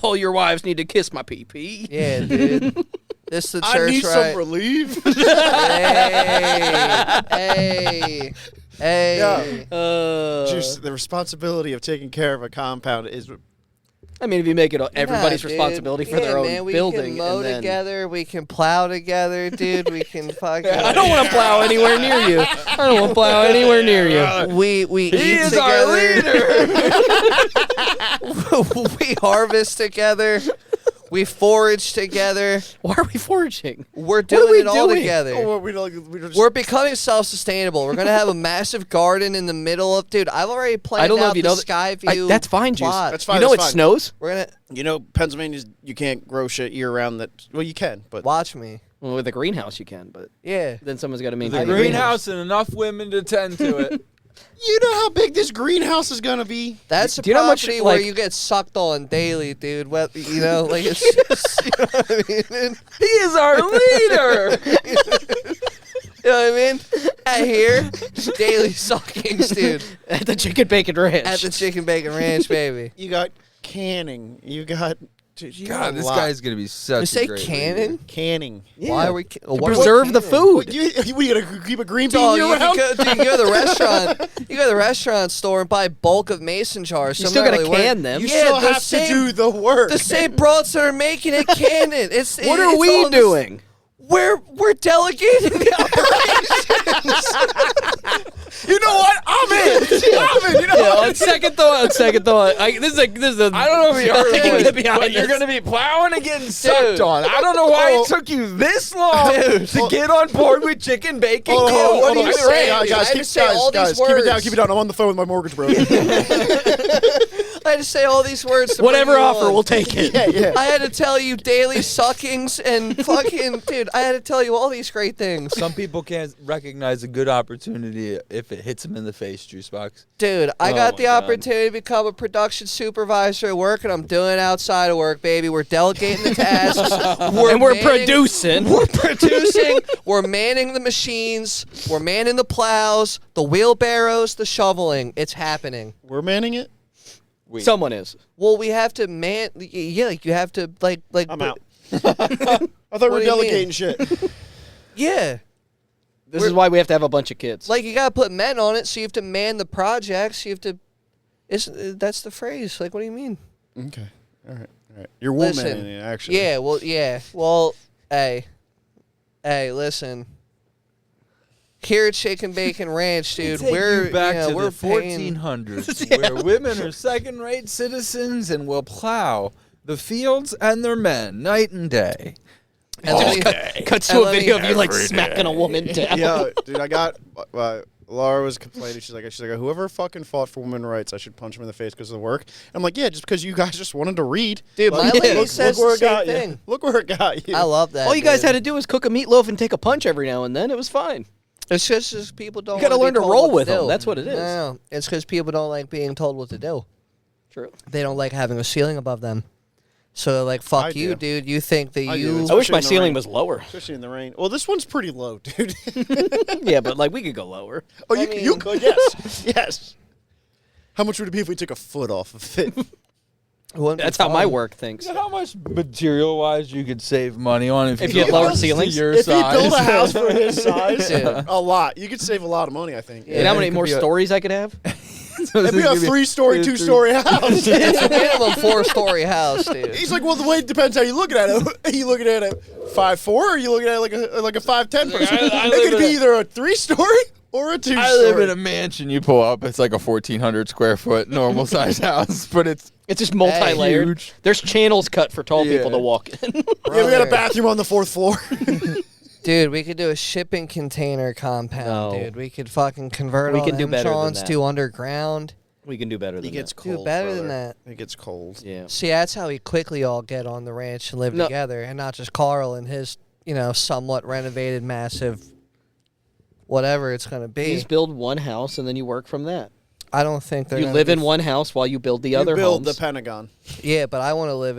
All your wives need to kiss my pee-pee. Yeah, dude. This is the church, I need right? some relief. Hey. Hey. Juice, the responsibility of taking care of a compound is. I mean, if you make it everybody's Nah, dude. responsibility for Yeah, their own man, we building, can mow and then together. We can plow together, dude. We can fucking. I don't want to plow anywhere near you. I don't want to plow anywhere near you. We He eat is our together. leader. We harvest together. We forage together. Why are we foraging? We're are doing we it all doing? together. Oh, we just, We're becoming self-sustainable. We're gonna have a massive garden in the middle of. Dude, I've already planned I don't know out if you the know sky I- view. that's fine, Juice. plot. That's fine. You know it that's fine. snows. We're gonna You know, Pennsylvania's you can't grow shit year round. That well, you can, but watch me. Well, with a greenhouse you can, but Yeah. then someone's got to The maintain greenhouse and enough women to tend to it. you know how big this greenhouse is gonna be. That's a Do you know how much, property where like- you get sucked on daily, dude. Well, you know, like it's just, you know what I mean? He is our leader. You know what I mean? At here, daily suckings, dude. at the Chicken Bacon Ranch. At the Chicken Bacon Ranch, baby. You got canning. You got. Dude, you got God, a this lot. guy's going to be such You say a great cannon? canning. Why are we? What are we preserve the canning? food. We gotta keep a green bean Dog, year you round. go to the restaurant. You go to the restaurant store and buy bulk of mason jars. You so still not gotta really can work- them. You Yeah, still the have same- to do the work. The same broads that are making it cannon. It's What are it's we all in this- doing? We're delegating the operations. You know what? I'm in. I'm in. You know Yeah, what? on second thought, this is a. I don't know if you heard Taking this, it behind but you're us. going to be plowing and getting sucked Dude. on. I don't know why Oh. it took you this long Dude. to get on board with chicken bacon. Hold on, Cold. hold on, what hold are on. you Hey, saying? guys, I keep, just say all these keep it down, words. keep it down. I'm on the phone with my mortgage broker. Like, had to say all these words to Whatever bring you offer, on. we'll take it. Yeah. I had to tell you daily suckings and fucking dude. I had to tell you all these great things, Some people can't recognize a good opportunity if it hits them in the face, Juicebox. dude. I Oh got my the God. opportunity to become a production supervisor at work, and I'm doing it outside of work, baby. We're delegating the tasks. And we're manning- producing. We're producing. We're manning the machines. We're manning the plows, the wheelbarrows, the shoveling. It's happening. We're manning it. Someone is. Well, we have to man. Yeah, like you have to like. I'm out. I thought we were do you mean? delegating shit. Yeah, This is why we have to have a bunch of kids. like you gotta put men on it, so you have to man the projects. You have to. That's the phrase. Like, what do you mean? Okay. All right. You're woman Listen. in it, actually. Yeah. Well. Yeah. Well. Hey. Listen. Here at Chicken Bacon Ranch, dude, we're we're paying. 1400s, where women are second-rate citizens and will plow the fields and their men night and day. And let me- Cuts and to a let me- video of you like smacking a woman down. Yeah, dude, I got. Laura was complaining. She's like, whoever fucking fought for women's rights, I should punch him in the face because of the work. I'm like, yeah, just because you guys just wanted to read. Dude, Like, my lady look says where the it got same you. thing. Look where it got you. I love that. All you guys dude. had to do was cook a meatloaf and take a punch every now and then. It was fine. It's just people don't. You gotta wanna learn be to told roll what with do. them. That's what it is. No, it's because people don't like being told what to do. True. They don't like having a ceiling above them. So like, fuck I you, do. dude. You think that I do. you? It's- I wish my Especially in the ceiling rain. was lower. Especially in the rain. Well, this one's pretty low, dude. Yeah, but like we could go lower. Oh, I you mean- could, yes. Yes. How much would it be if we took a foot off of it? It wouldn't be That's how my fun. work thinks. You know how much material-wise you could save money on if If you you had lower built ceilings? to your If you size. build a house for his size, Dude. a lot. You could save a lot of money, I think. You know how it many could more be a- stories I could have? It'd be a 3-story, 2-story house. It's a minimum 4-story house, dude. He's like, well, the way it depends how you look at it. Are you looking at it 5'4", or are you looking at it like a 5'10" person? I It live could in be a- either a 3-story or a 2-story. I live in a mansion. You pull up, it's like a 1,400 square foot normal size house, but it's It's just multi-layered. huge. There's channels cut for tall people Yeah. to walk in. Yeah, we got a Brother. bathroom on the 4th floor. Dude, we could do a shipping container compound, No. dude. We could fucking convert We all can do them better than Johns that. to underground. We can do better than It gets that. cold. Do better than brother. that. It gets cold. Yeah. See, that's how we quickly all get on the ranch and live No. together, and not just Carl and his, somewhat renovated, massive, whatever it's gonna You be. just build one house and then you work from that. I don't think they're. You gonna live be in one house while you build the You other build homes. the Pentagon. Yeah, but I want to live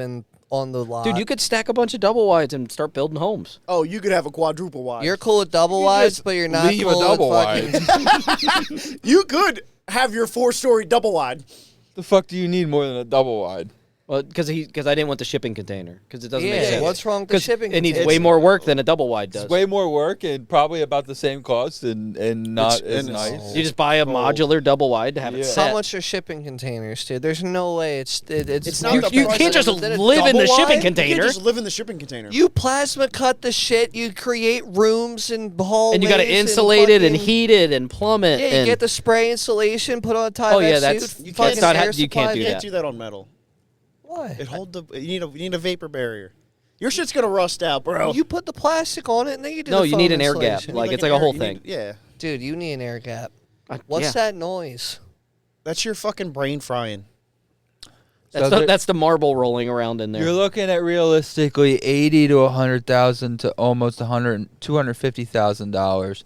on the lot. Dude, you could stack a bunch of double wides and start building homes. Oh, you could have a quadruple wide. You're cool with double You wides, just but you're not leave a cool double with fucking. You could have your 4-story double wide. the fuck do you need more than a double wide? Well, because I didn't want the shipping container because it doesn't make Yeah, sense. what's wrong with the 'Cause shipping? it needs container? way more work than a double wide does. It's way more work and probably about the same cost and not as and it's- nice. You just buy a modular double wide to have it Yeah. set. How much are shipping contaers, dude? There's no way it's not You, the you price can't of just it. live in the Double shipping wide? You container. can't just live in the shipping container. You plasma cut the shit. You create rooms and hallways. And you got to insulate it and fucking- heat it and plumb it. Yeah, you and get the spray insulation, put on a tie. Oh, yeah, that's- you fucking can't- not air how- you can't supply. do You that. can't do that on metal. Why? It hold the. You need a vapor barrier. Your shit's gonna rust out, bro. You put the plastic on it, and then you do. No, the you need foam an air gap. insulation. Like, it's an like a whole you thing. yeah, Dude, you need an air gap. I- What's yeah. that noise? that's your fucking brain frying. That's, So that's the marble rolling around in there. You're looking at realistically 80 to 100,000 to almost 100 $250,000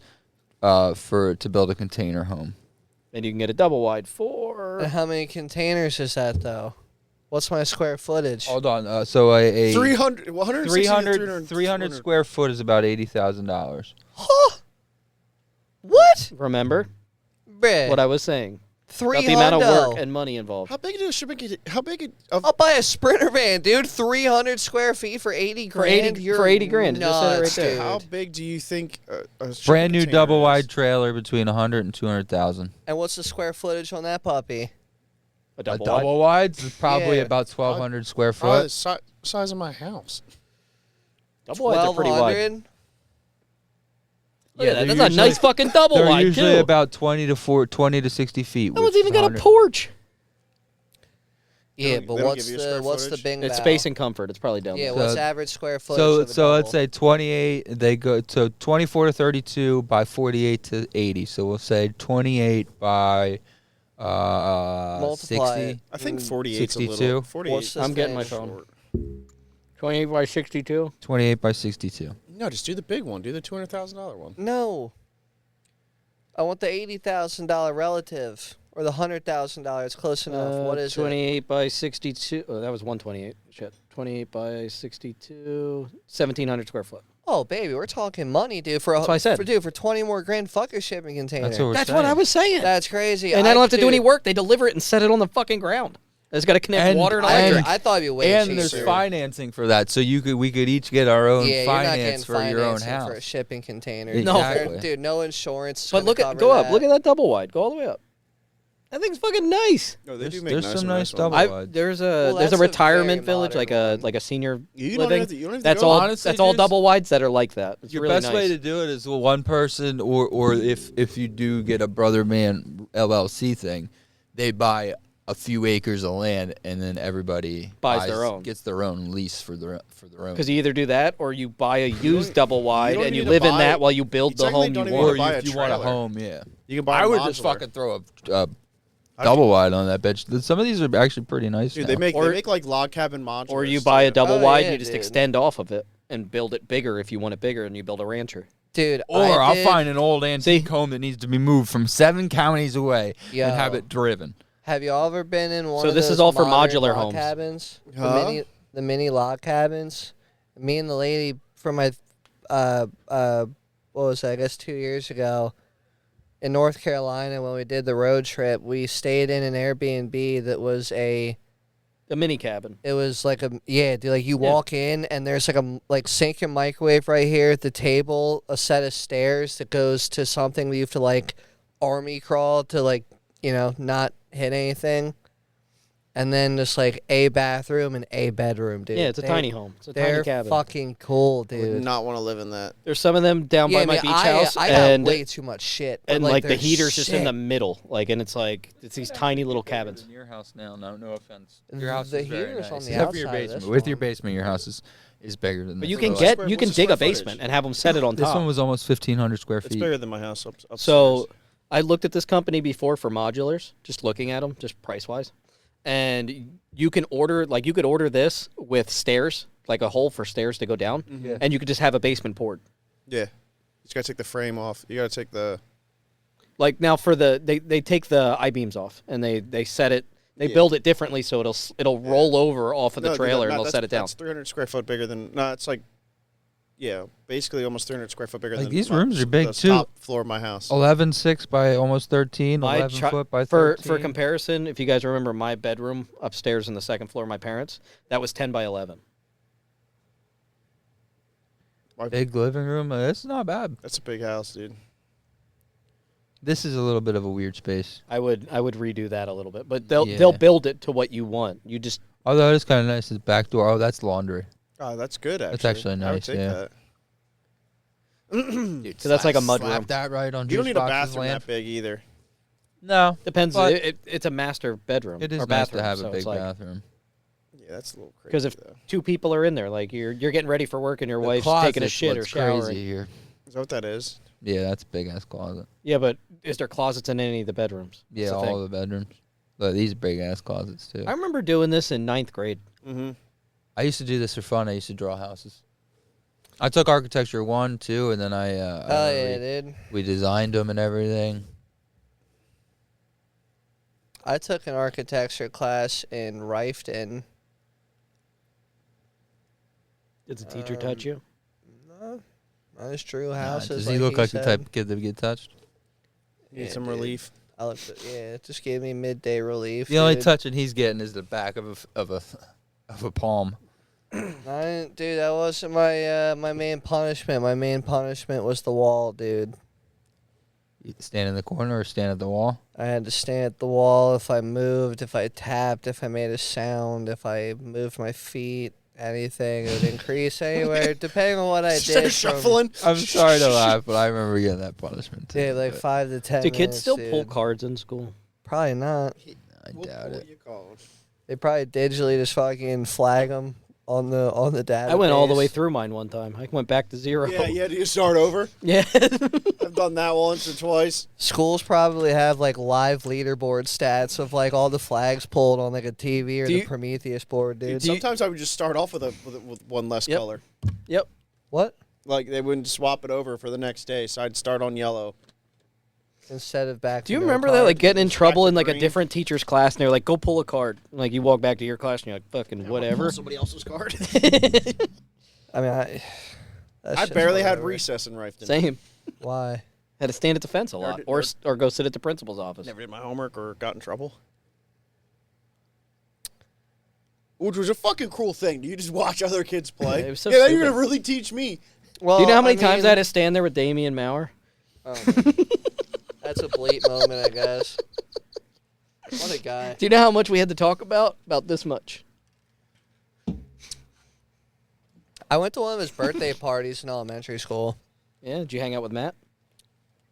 to build a container home. And you can get a double wide for. And how many containers is that though? What's my square footage? Hold on. So a 300, 160 to 300 300 square foot is about $80,000. Huh? What? Remember Bruh. what I was saying Three about the amount of hundo. work and money involved. How big is a shipping? How big? Of, I'll buy a Sprinter van, dude. 300 square feet for 80 For grand. 80 You're for 80 grand. It just said it right nuts, there. dude. how big do you think a shipping Brand new container double is? wide trailer between 100 and 200,000. And what's the square footage on that puppy? A A double, double wides is probably Yeah. about 1,200 square Probably foot. the size of my house. Double wides are pretty wide. 1,200? Yeah, they're that's a usually- nice fucking double They're wide usually too. about 20 to 60 feet. That one's which even is got a 100. porch. Yeah, don't- but they don't what's give you a the square what's the footage? bing It's bow? space and comfort. It's probably down Yeah, there. what's So- average square footage? So of a so let's double? say 28. They go to 24 to 32 by 48 to 80. So we'll say 28 by Multiply 60. it. I think 48's a 62? little. 48. What's this I'm getting my thing? phone. 28 by 62. 28 by 62. No, just do the big one. Do the $200,000 one. No. I want the $80,000 relative or the $100,000. Close enough. What is 28 by 62. Oh, that was 128. Shit. 28 by 62. 1,700 square foot. Oh, baby, we're talking money, dude. For That's what I said. For 20 more grand, fuck a shipping container. That's what we're That's saying. what I was saying. That's crazy. And I don't have to do any dude, work. They deliver it and set it on the fucking ground. It's got to connect And- water and I, electric. I thought it'd be way And cheaper. there's financing for that, so we could each get our own yeah, you're not getting finance for your own financing house. for a shipping container. Exactly. Dude, no insurance. is But gonna look at cover go up. that. Look at that double wide. Go all the way up. That thing's fucking nice. No, they do make There's nice some ones. nice double I, wides. there's Well, a that's a retirement very village, like modern a one. like a senior You don't living. have to, you don't have to That's go all. Honestly, That's all dude, double wides that are like that. It's Your really best nice. way to do it is one person, or if you do get a brother man LLC thing, they buy a few acres of land and then everybody Buys their own. gets their own lease for their own. Because you either do that or you buy a used double wide don't and you need to live in buy- that while you build you the technically home don't you even want. or buy if a you want a trailer. home, yeah. You can buy. I a would just modular. fucking throw a double wide on that bitch. Some of these are actually pretty nice. Dude, now. they make Or- like log cabin modular. Or you buy a double Oh, wide yeah, and you just dude. extend off of it and build it bigger if you want it bigger and you build a rancher. Dude, Or I I'll did- find an old antique home that needs to be moved from 7 counties away Yo. and have it driven. Have y'all ever been in one So of this those is all for modern modular log homes. cabins? Huh? The mini log cabins. Me and the lady from my what was that? I guess 2 years ago in North Carolina when we did the road trip, we stayed in an Airbnb that was A mini cabin. it was like a dude, like you Yeah. walk in and there's like sink and microwave right here at the table, a set of stairs that goes to something where you have to like army crawl to like, not hit anything. And then just like a bathroom and a bedroom, dude. Yeah, it's a tiny home. It's a They're tiny cabin. fucking cool, I would dude. not want to live in that. There's some of them down by my beach house I got and way too much shit. but, and like the they're heater's just in the sick. middle, like, and it's like it's these tiny little cabins. In your house now, no offense. Your house The is very heater's nice. on the Except for your outside of basement. this With your one. basement, your house is bigger than But this. you can What's the you can square dig a footage? basement and have them set it on This top. one was almost 1,500 square It's feet. bigger than my house upstairs. So I looked at this company before for modulars, just looking at them, just price wise, and you can order you could order this with stairs, like a hole for stairs to go down, and you could just have a basement poured. yeah, you just gotta take the frame off. You gotta take the. Like now for they take the I-beams off and they set it. They Yeah. build it differently so it'll roll over off of the No, dude, trailer no, and they'll that's- set it down. That's 300 square foot bigger than. No, it's like. Yeah, basically almost 300 square foot bigger Like, than. these my- rooms are big, the too. Top floor of my house. 11.6 by almost 13. My 11 foot by for 13. comparison, if you guys remember my bedroom upstairs in the second floor of my parents, that was 10 by 11. Big living room. It's not bad. That's a big house, dude. This is a little bit of a weird space. I would redo that a little bit, but they'll Yeah. build it to what you want. You just Although it is kind of nice. It's back door. Oh, that's laundry. Oh, that's good. Actually, That's actually I would nice, take yeah. that. Dude, So that's like a mud slap room. that right on You don't Juice need a Box's bathroom land. that big either. No, depends. But It's a master bedroom. it is or nice bathroom, to have so a big it's like, bathroom. Yeah, that's a little crazy. Because if though. two people are in there, like you're getting ready for work and your The wife's taking a closet's shit or what's showering. crazy here. Is that what that is? Yeah, that's a big ass closet. Yeah, but is there closets in any of the bedrooms? Yeah, That's the all thing. the bedrooms. But these big ass closets too. I remember doing this in 9th grade. Mm-hmm. I used to do this for fun. I used to draw houses. I took architecture 1, 2, and then Oh yeah, dude. we designed them and everything. I took an architecture class in Rifton. Did the teacher touch you? No, that's true. Nah, Houses. does he look like the said. type of kid that would get touched? Need Yeah, some dude. relief. I looked at, it just gave me midday relief. The only dude. touching he's getting is the back of a palm. Dude, that wasn't my main punishment. My main punishment was the wall, dude. You stand in the corner or stand at the wall. I had to stand at the wall if I moved, if I tapped, if I made a sound, if I moved my feet, anything. It would increase anywhere, depending on what I Instead did. of shuffling. I'm sorry to laugh, but I remember getting that punishment too. Yeah, like but 5 to 10 Do kids minutes, still dude. pull cards in school? Probably not. I doubt it. They probably digitally just fucking flag them. on the database. I went all the way through mine one time. I went back to 0. Yeah, you had to start over. Yeah. I've done that once or twice. Schools probably have like live leaderboard stats of like all the flags pulled on like a TV or the Prometheus board, dude. Sometimes I would just start off with one less color. Yep. What? Like they wouldn't swap it over for the next day, so I'd start on yellow. Instead of back. Do you to remember no that, card. like, getting in trouble in, like, a green. different teacher's class, and they're like, go pull a card. Like, you walk back to your class, and you're like, fucking whatever. Pull somebody else's card. I mean, I barely had recess in Rifton. Same. Why? Had to stand at the fence a lot, or go sit at the principal's office. Never did my homework or got in trouble. Which was a fucking cruel thing. You just watch other kids play. It was so You're stupid. gonna really teach me. Well, Do you know how many times I had to stand there with Damian Maurer? That's a bleep moment, I guess. What a guy. Do you know how much we had to talk about? About this much. I went to one of his birthday parties in elementary school. Yeah, did you hang out with Matt?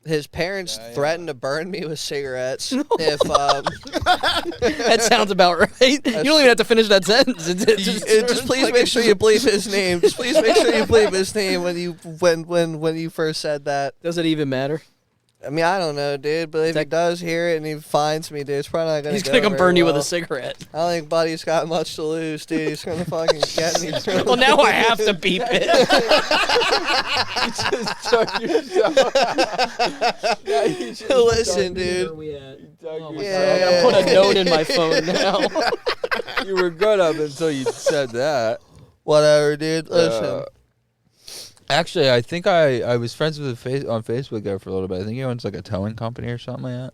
His parents threatened to burn me with cigarettes if That sounds about right. You don't even have to finish that sentence. just please make sure you bleep his name. Just please make sure you bleep his name when you first said that. Does it even matter? I mean, I don't know, dude, but if he does hear it and he finds me, dude, it's probably not gonna. He's gonna come very burn you with well. a cigarette. I don't think Buddy's got much to lose, dude. He's gonna fucking get me. Well, now I have to beep it. Listen, dude. I gotta put a note in my phone now. You were good up until you said that. Whatever, dude. Listen. Actually, I think I was friends with on Facebook there for a little bit. I think he owns like a towing company or something like that.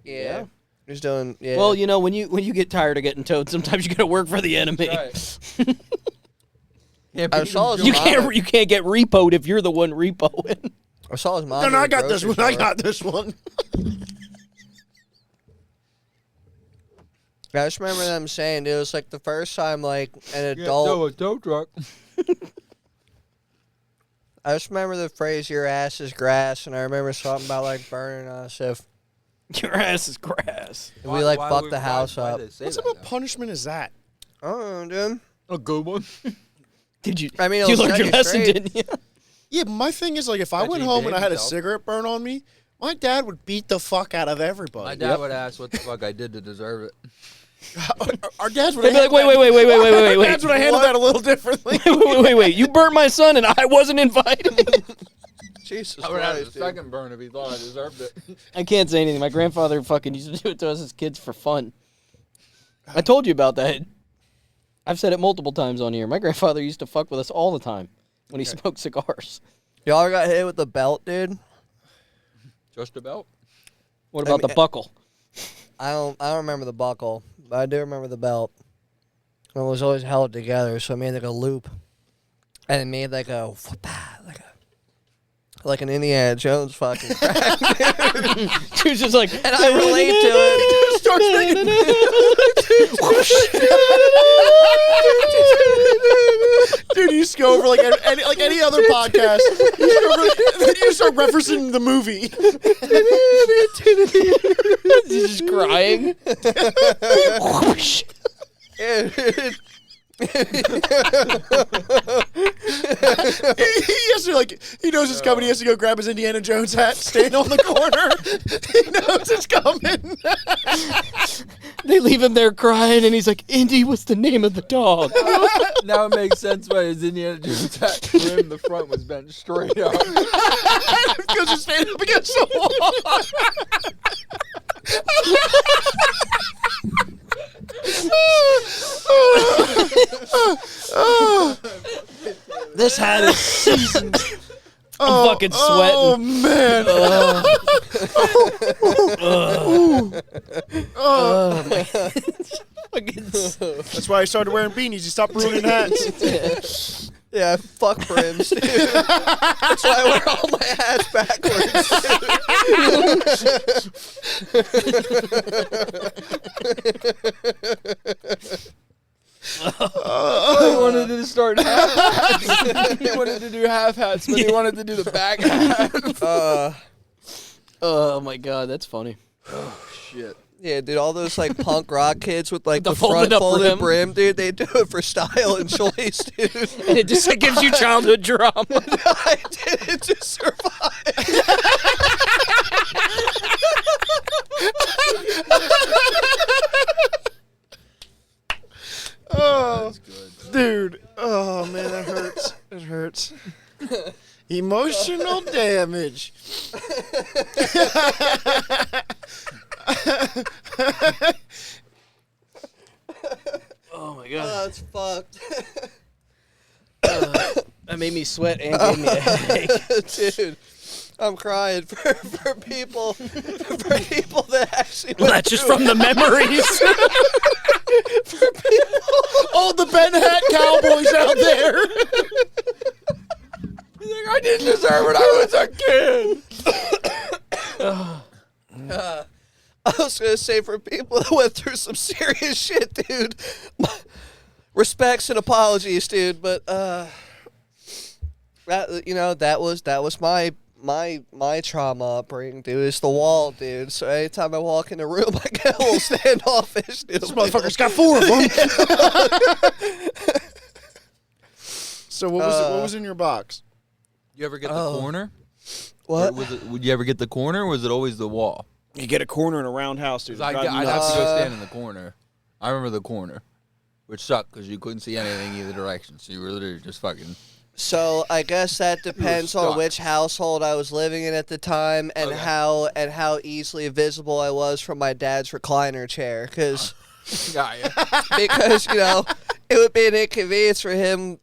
Yeah. He's doing. Yeah. Well, you know, when you get tired of getting towed, sometimes you gotta work for the enemy. I saw his You mom. can't get repoed if you're the one repoing. I saw his mom. No, at I the got this grocery one. I store. got this one. I just remember them saying it was like the first time like an Yeah, adult. no, a tow truck. I just remember the phrase "your ass is grass," and I remember something about like burning us if Your ass is grass. we like fucked the house up. What type of punishment is that? I don't know, dude. A good one. Did you? I mean, you it'll learned set your you lesson, straight. didn't you? Yeah, but my thing is like if I went Actually, home and I had a himself. cigarette burn on me, my dad would beat the fuck out of everybody. My dad would ask what the fuck I did to deserve it. Our dads would They'd be like, wait. Dads would have handled that a little differently. wait. You burnt my son and I wasn't invited. Jesus I would have Christ, the dude. second burn if he thought I deserved it. I can't say anything. My grandfather fucking used to do it to us as kids for fun. I told you about that. I've said it multiple times on here. My grandfather used to fuck with us all the time when he smoked cigars. Y'all ever got hit with the belt, dude? Just about. What about the buckle? I don't remember the buckle, but I do remember the belt. It was always held together, so it made like a loop, and it made like a like an Indiana Jones fucking crack. She was just like, And I relate to it. Starts making Dude, you just go over like any other podcast. You just start referencing the movie. He's just crying. He has to like he knows it's coming. He has to go grab his Indiana Jones hat, stand on the corner. He knows it's coming. They leave him there crying, and he's like, Indy was the name of the dog. Now it makes sense why his Indiana Jones hat trim the front was bent straight up. Because he's standing up against the wall. This hat is seasoned. I'm fucking Oh sweating. man. That's why I started wearing beanies. You stopped ruining hats. Yeah, fuck brims, dude. That's why I wear all my hats backwards. He wanted to start half hats. He wanted to do half hats, but he wanted to do the back half. Oh my god, that's funny. Shit. Yeah, dude, all those like punk rock kids with like The the front folded up folded brim. brim, dude, they do it for style and choice, dude. And it just gives you childhood trauma. I did it to survive. Oh, dude. Oh man, that hurts. It hurts. Emotional damage. Oh my Oh, god. that's fucked. That made me sweat and gave me a headache. Dude, I'm crying for people that actually Well, went that's just through from the memories. All the Ben Hat Cowboys out there. I didn't deserve it. I was a kid. I was gonna say for people that went through some serious shit, dude. Respects and apologies, dude. But that that was my trauma upbringing, dude. It's the wall, dude. So anytime I walk in the room, I get a little standoffish, dude. This motherfucker's got 4 of them. So what was in your box? You ever get the corner? What? Would you ever get the corner, or was it always the wall? You get a corner in a roundhouse, dude. I'd have to go stand in the corner. I remember the corner, which sucked because you couldn't see anything either direction, so you were literally just fucking. So I guess that depends on stuck. which household I was living in at the time and Okay. how easily visible I was from my dad's recliner chair, because Got you. it would be an inconvenience for him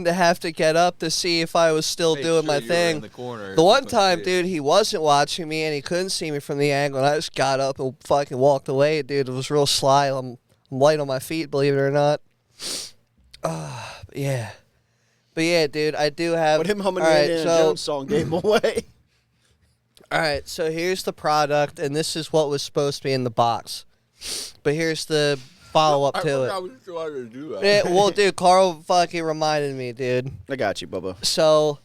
to have to get up to see if I was still Make doing sure my you were thing. in the corner. The if one you couldn't time, see it. dude, he wasn't watching me and he couldn't see me from the angle, and I just got up and fucking walked away, dude. It was real sly. I'm light on my feet, believe it or not. Yeah. But yeah, dude, I do have. But him humming all the right, Indiana so, Jones song gave him away. All right, so here's the product, and this is what was supposed to be in the box. But here's the follow-up I to forgot it. I was trying to do that. Yeah, well, dude, Carl fucking reminded me, dude. I got you, Bubba. So,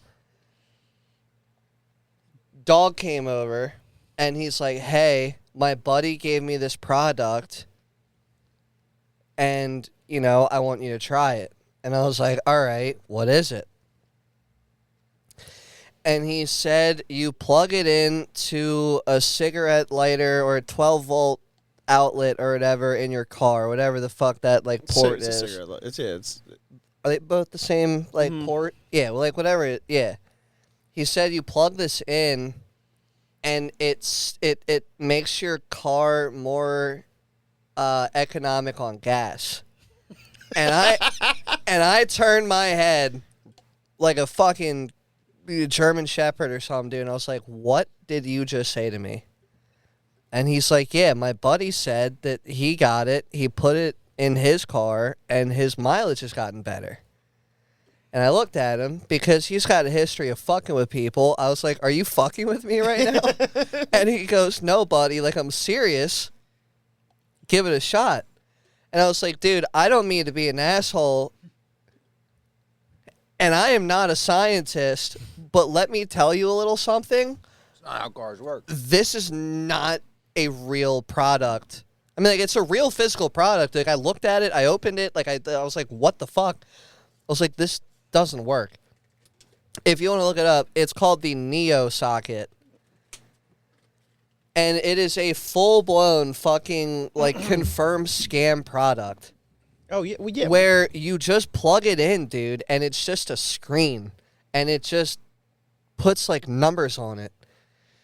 dog came over, and he's like, hey, my buddy gave me this product, and, I want you to try it. And I was like, all right, what is it? And he said you plug it in to a cigarette lighter or a 12-volt outlet or whatever in your car, whatever the fuck that, port It's is. a cigarette. It's Are they both the same, port? Yeah, well, whatever. Yeah. He said you plug this in, and it makes your car more economic on gas. And I turned my head like a fucking German Shepherd or something, dude. And I was like, what did you just say to me? And he's like, yeah, my buddy said that he got it. He put it in his car, and his mileage has gotten better. And I looked at him because he's got a history of fucking with people. I was like, are you fucking with me right now? And he goes, no, buddy. I'm serious. Give it a shot. And I was like, dude, I don't mean to be an asshole. And I am not a scientist, but let me tell you a little something. It's not how cars work. This is not a real product. I mean, it's a real physical product. I looked at it, I opened it, I was like, what the fuck? I was like, this doesn't work. If you want to look it up, it's called the Neo socket. And it is a full-blown fucking, confirmed scam product. Oh, yeah. Well, yeah. Where you just plug it in, dude, and it's just a screen. And it just puts, numbers on it.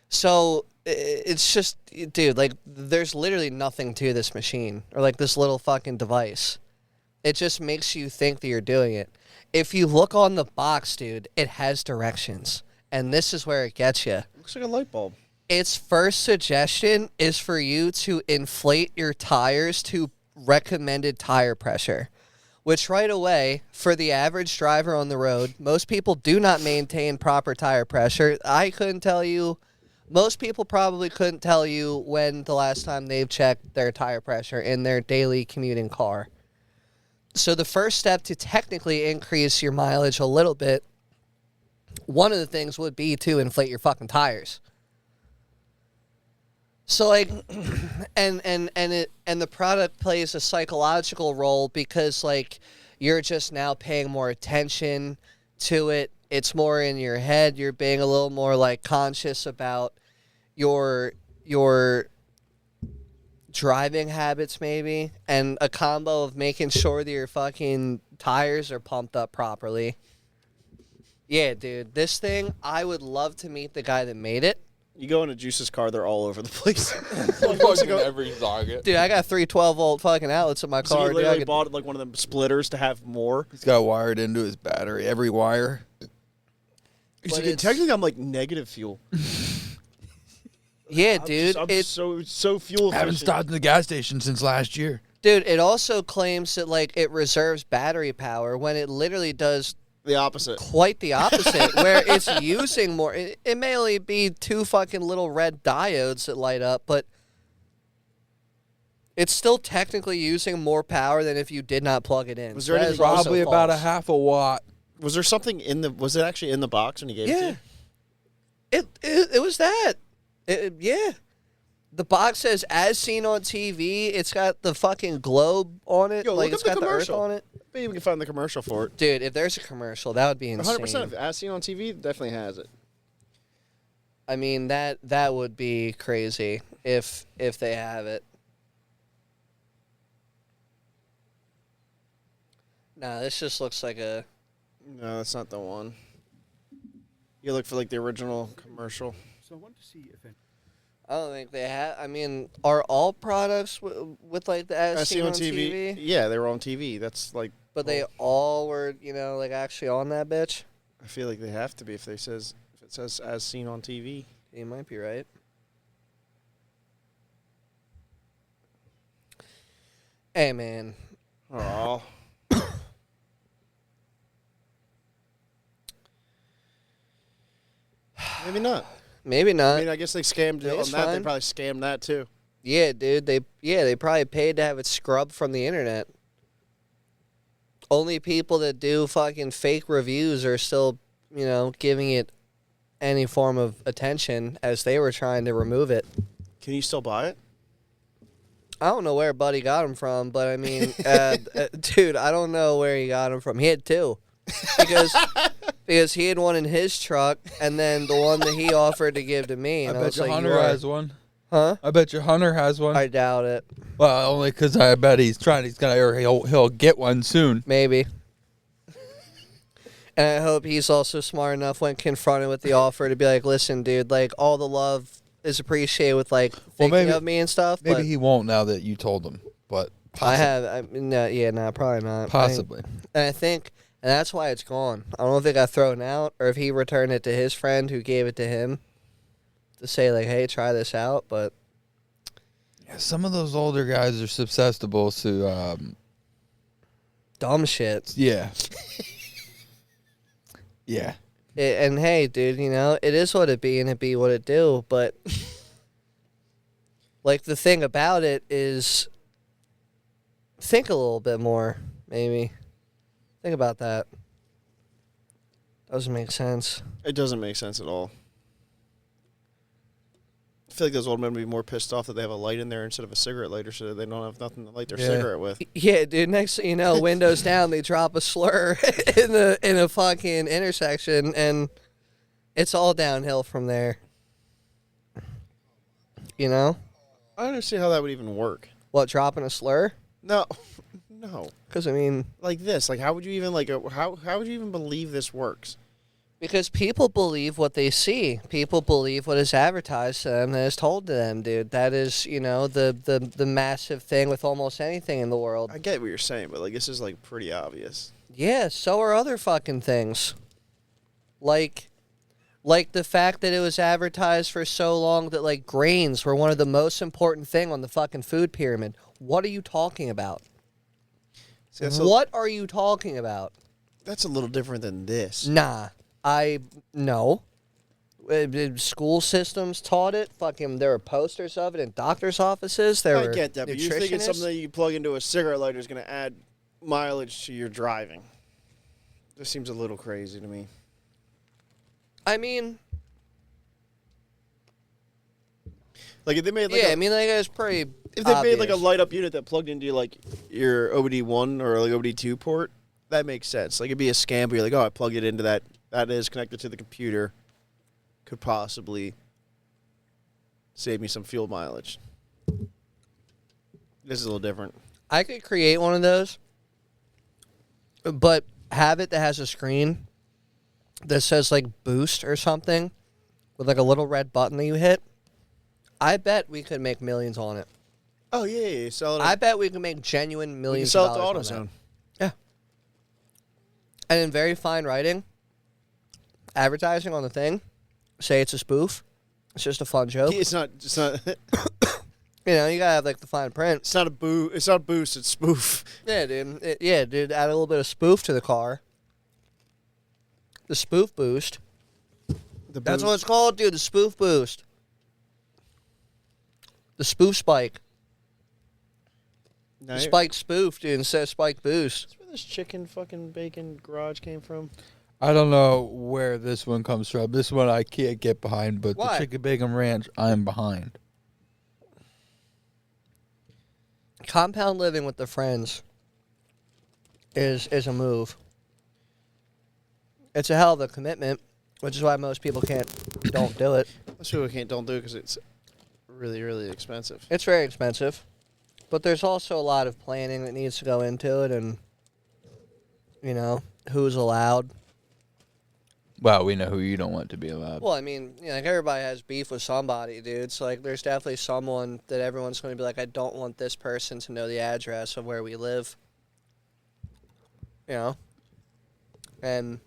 So, it's just, dude, there's literally nothing to this machine. Or, this little fucking device. It just makes you think that you're doing it. If you look on the box, dude, it has directions. And this is where it gets you. Looks like a light bulb. Its first suggestion is for you to inflate your tires to recommended tire pressure, which right away, for the average driver on the road, most people do not maintain proper tire pressure. I couldn't tell you, most people probably couldn't tell you when the last time they've checked their tire pressure in their daily commuting car. So the first step to technically increase your mileage a little bit, one of the things would be to inflate your fucking tires. So like, and the product plays a psychological role because like you're just now paying more attention to it. It's more in your head. You're being a little more like conscious about your driving habits maybe, and a combo of making sure that your fucking tires are pumped up properly. Yeah, dude, this thing, I would love to meet the guy that made it. You go into Juice's car, they're all over the place. Fucking every socket. Dude, I got 3 12-volt fucking outlets in my So car. he Dude, literally I could- bought like one of them splitters to have more. He's got wired into his battery, every wire. He's But like, it's- technically, I'm like negative fuel. yeah, dude. I'm It, so fuel I haven't efficient. stopped in the gas station since last year. dude, it also claims that like it reserves battery power when it literally does The opposite. quite the opposite, where it's using more. It may only be 2 fucking little red diodes that light up, but it's still technically using more power than if you did not plug it in. Was So there that anything- is also Probably about a false. half a watt. Was there something in the? Was it actually in the box when he gave it to Yeah. you? It was that. Yeah. The box says "as seen on TV." It's got the fucking globe on it. Yo, like look it's up got the the Earth commercial. on it. Maybe we can find the commercial for it. Dude, if there's a commercial, that would be insane. 100%. As seen on TV, it definitely has it. I mean that would be crazy if they have it. Nah, this just looks like a. No, that's not the one. You look for like the original commercial. So I wanted to see if I don't think they have. I mean, are all products with like the as seen on TV? Yeah, they were on TV. That's like. But they all were, like actually on that bitch. I feel like they have to be if it says as seen on TV. You might be right. Hey, man. Oh. Maybe not. Maybe not. I mean, I guess they scammed Yeah, on it's that. They fine. probably scammed that too. Yeah, dude. They probably paid to have it scrubbed from the internet. Only people that do fucking fake reviews are still, giving it any form of attention as they were trying to remove it. Can you still buy it? I don't know where Buddy got them from, but I mean, dude, I don't know where he got them from. He had 2. Because he had one in his truck, and then the one that he offered to give to me. I And I, bet was your like, Hunter has one. Huh? I bet your Hunter has one. I doubt it. Well, only because I bet he's gonna, or he'll get one soon. Maybe. And I hope he's also smart enough when confronted with the offer to be like, listen, dude, like, all the love is appreciated with, like, thinking maybe- of me and stuff. Maybe but he won't now that you told him, but possibly. no, probably not. Possibly. And I think, and that's why it's gone. I don't know if it got thrown out or if he returned it to his friend who gave it to him to say, like, hey, try this out. But Yeah, some of those older guys are susceptible to, dumb shit. yeah. Yeah. And hey, dude, it is what it be and it be what it do. But, like, the thing about it is think a little bit more, maybe. Think about that. Doesn't make sense. It doesn't make sense at all. I feel like those old men would be more pissed off that they have a light in there instead of a cigarette lighter, so that they don't have nothing to light their Yeah. cigarette with. Yeah, dude. Next thing you know, windows down, they drop a slur in a fucking intersection, and it's all downhill from there. You know I don't understand how that would even work. what? Dropping a slur? No. Because I mean, Like this. Like, how would you even how would you even believe this works? because people believe what they see. People believe what is advertised to them and is told to them, dude. That is, the massive thing with almost anything in the world. I get what you're saying, but like this is like pretty obvious. Yeah, so are other fucking things. Like the fact that it was advertised for so long that, like, grains were one of the most important thing on the fucking food pyramid. What are you talking about? See, What are you talking about? that's a little different than this. Nah. No. School systems taught it. Fucking, there were posters of it in doctors' offices. There I were get that, but you think it's nutritionists. something that you plug into a cigarette lighter is going to add mileage to your driving. This seems a little crazy to me. I mean, Like if they made like Yeah, I mean, like, it's pretty. if they made like a obvious. light up unit that plugged into like your OBD1 or like OBD2 port, that makes sense. Like it'd be a scam, but you're like, oh, I plugged it into that. That is connected to the computer. Could possibly save me some fuel mileage. This is a little different. I could create one of those, but have it that has a screen that says like boost or something with like a little red button that you hit. I bet we could make millions on it. Oh yeah, sell it. I bet we could make genuine you can millions sell of it to dollars on AutoZone. that. Yeah. And in very fine writing, advertising on the thing, say it's a spoof. It's just a fun joke. It's not. It's not. You know, you gotta have like the fine print. It's not a boo. It's not boost. It's spoof. Yeah, dude. Yeah, dude. Add a little bit of spoof to the car. The spoof boost. That's what it's called, dude. The spoof boost. The spoof spike. No, The spike spoof, dude, instead of spike boost. That's where this chicken fucking bacon garage came from. I don't know where this one comes from. This one I can't get behind, but Why? the Chicken Bacon Ranch, I'm behind. Compound living with the friends is a move. It's a hell of a commitment, which is why most people don't do it. Most people don't do it because it's really, really expensive. It's very expensive, but there's also a lot of planning that needs to go into it, and you know who's allowed. Well, we know who you don't want to be allowed. Well, I mean, you know, like everybody has beef with somebody, dude. So like, there's definitely someone that everyone's going to be like, I don't want this person to know the address of where we live. You know, and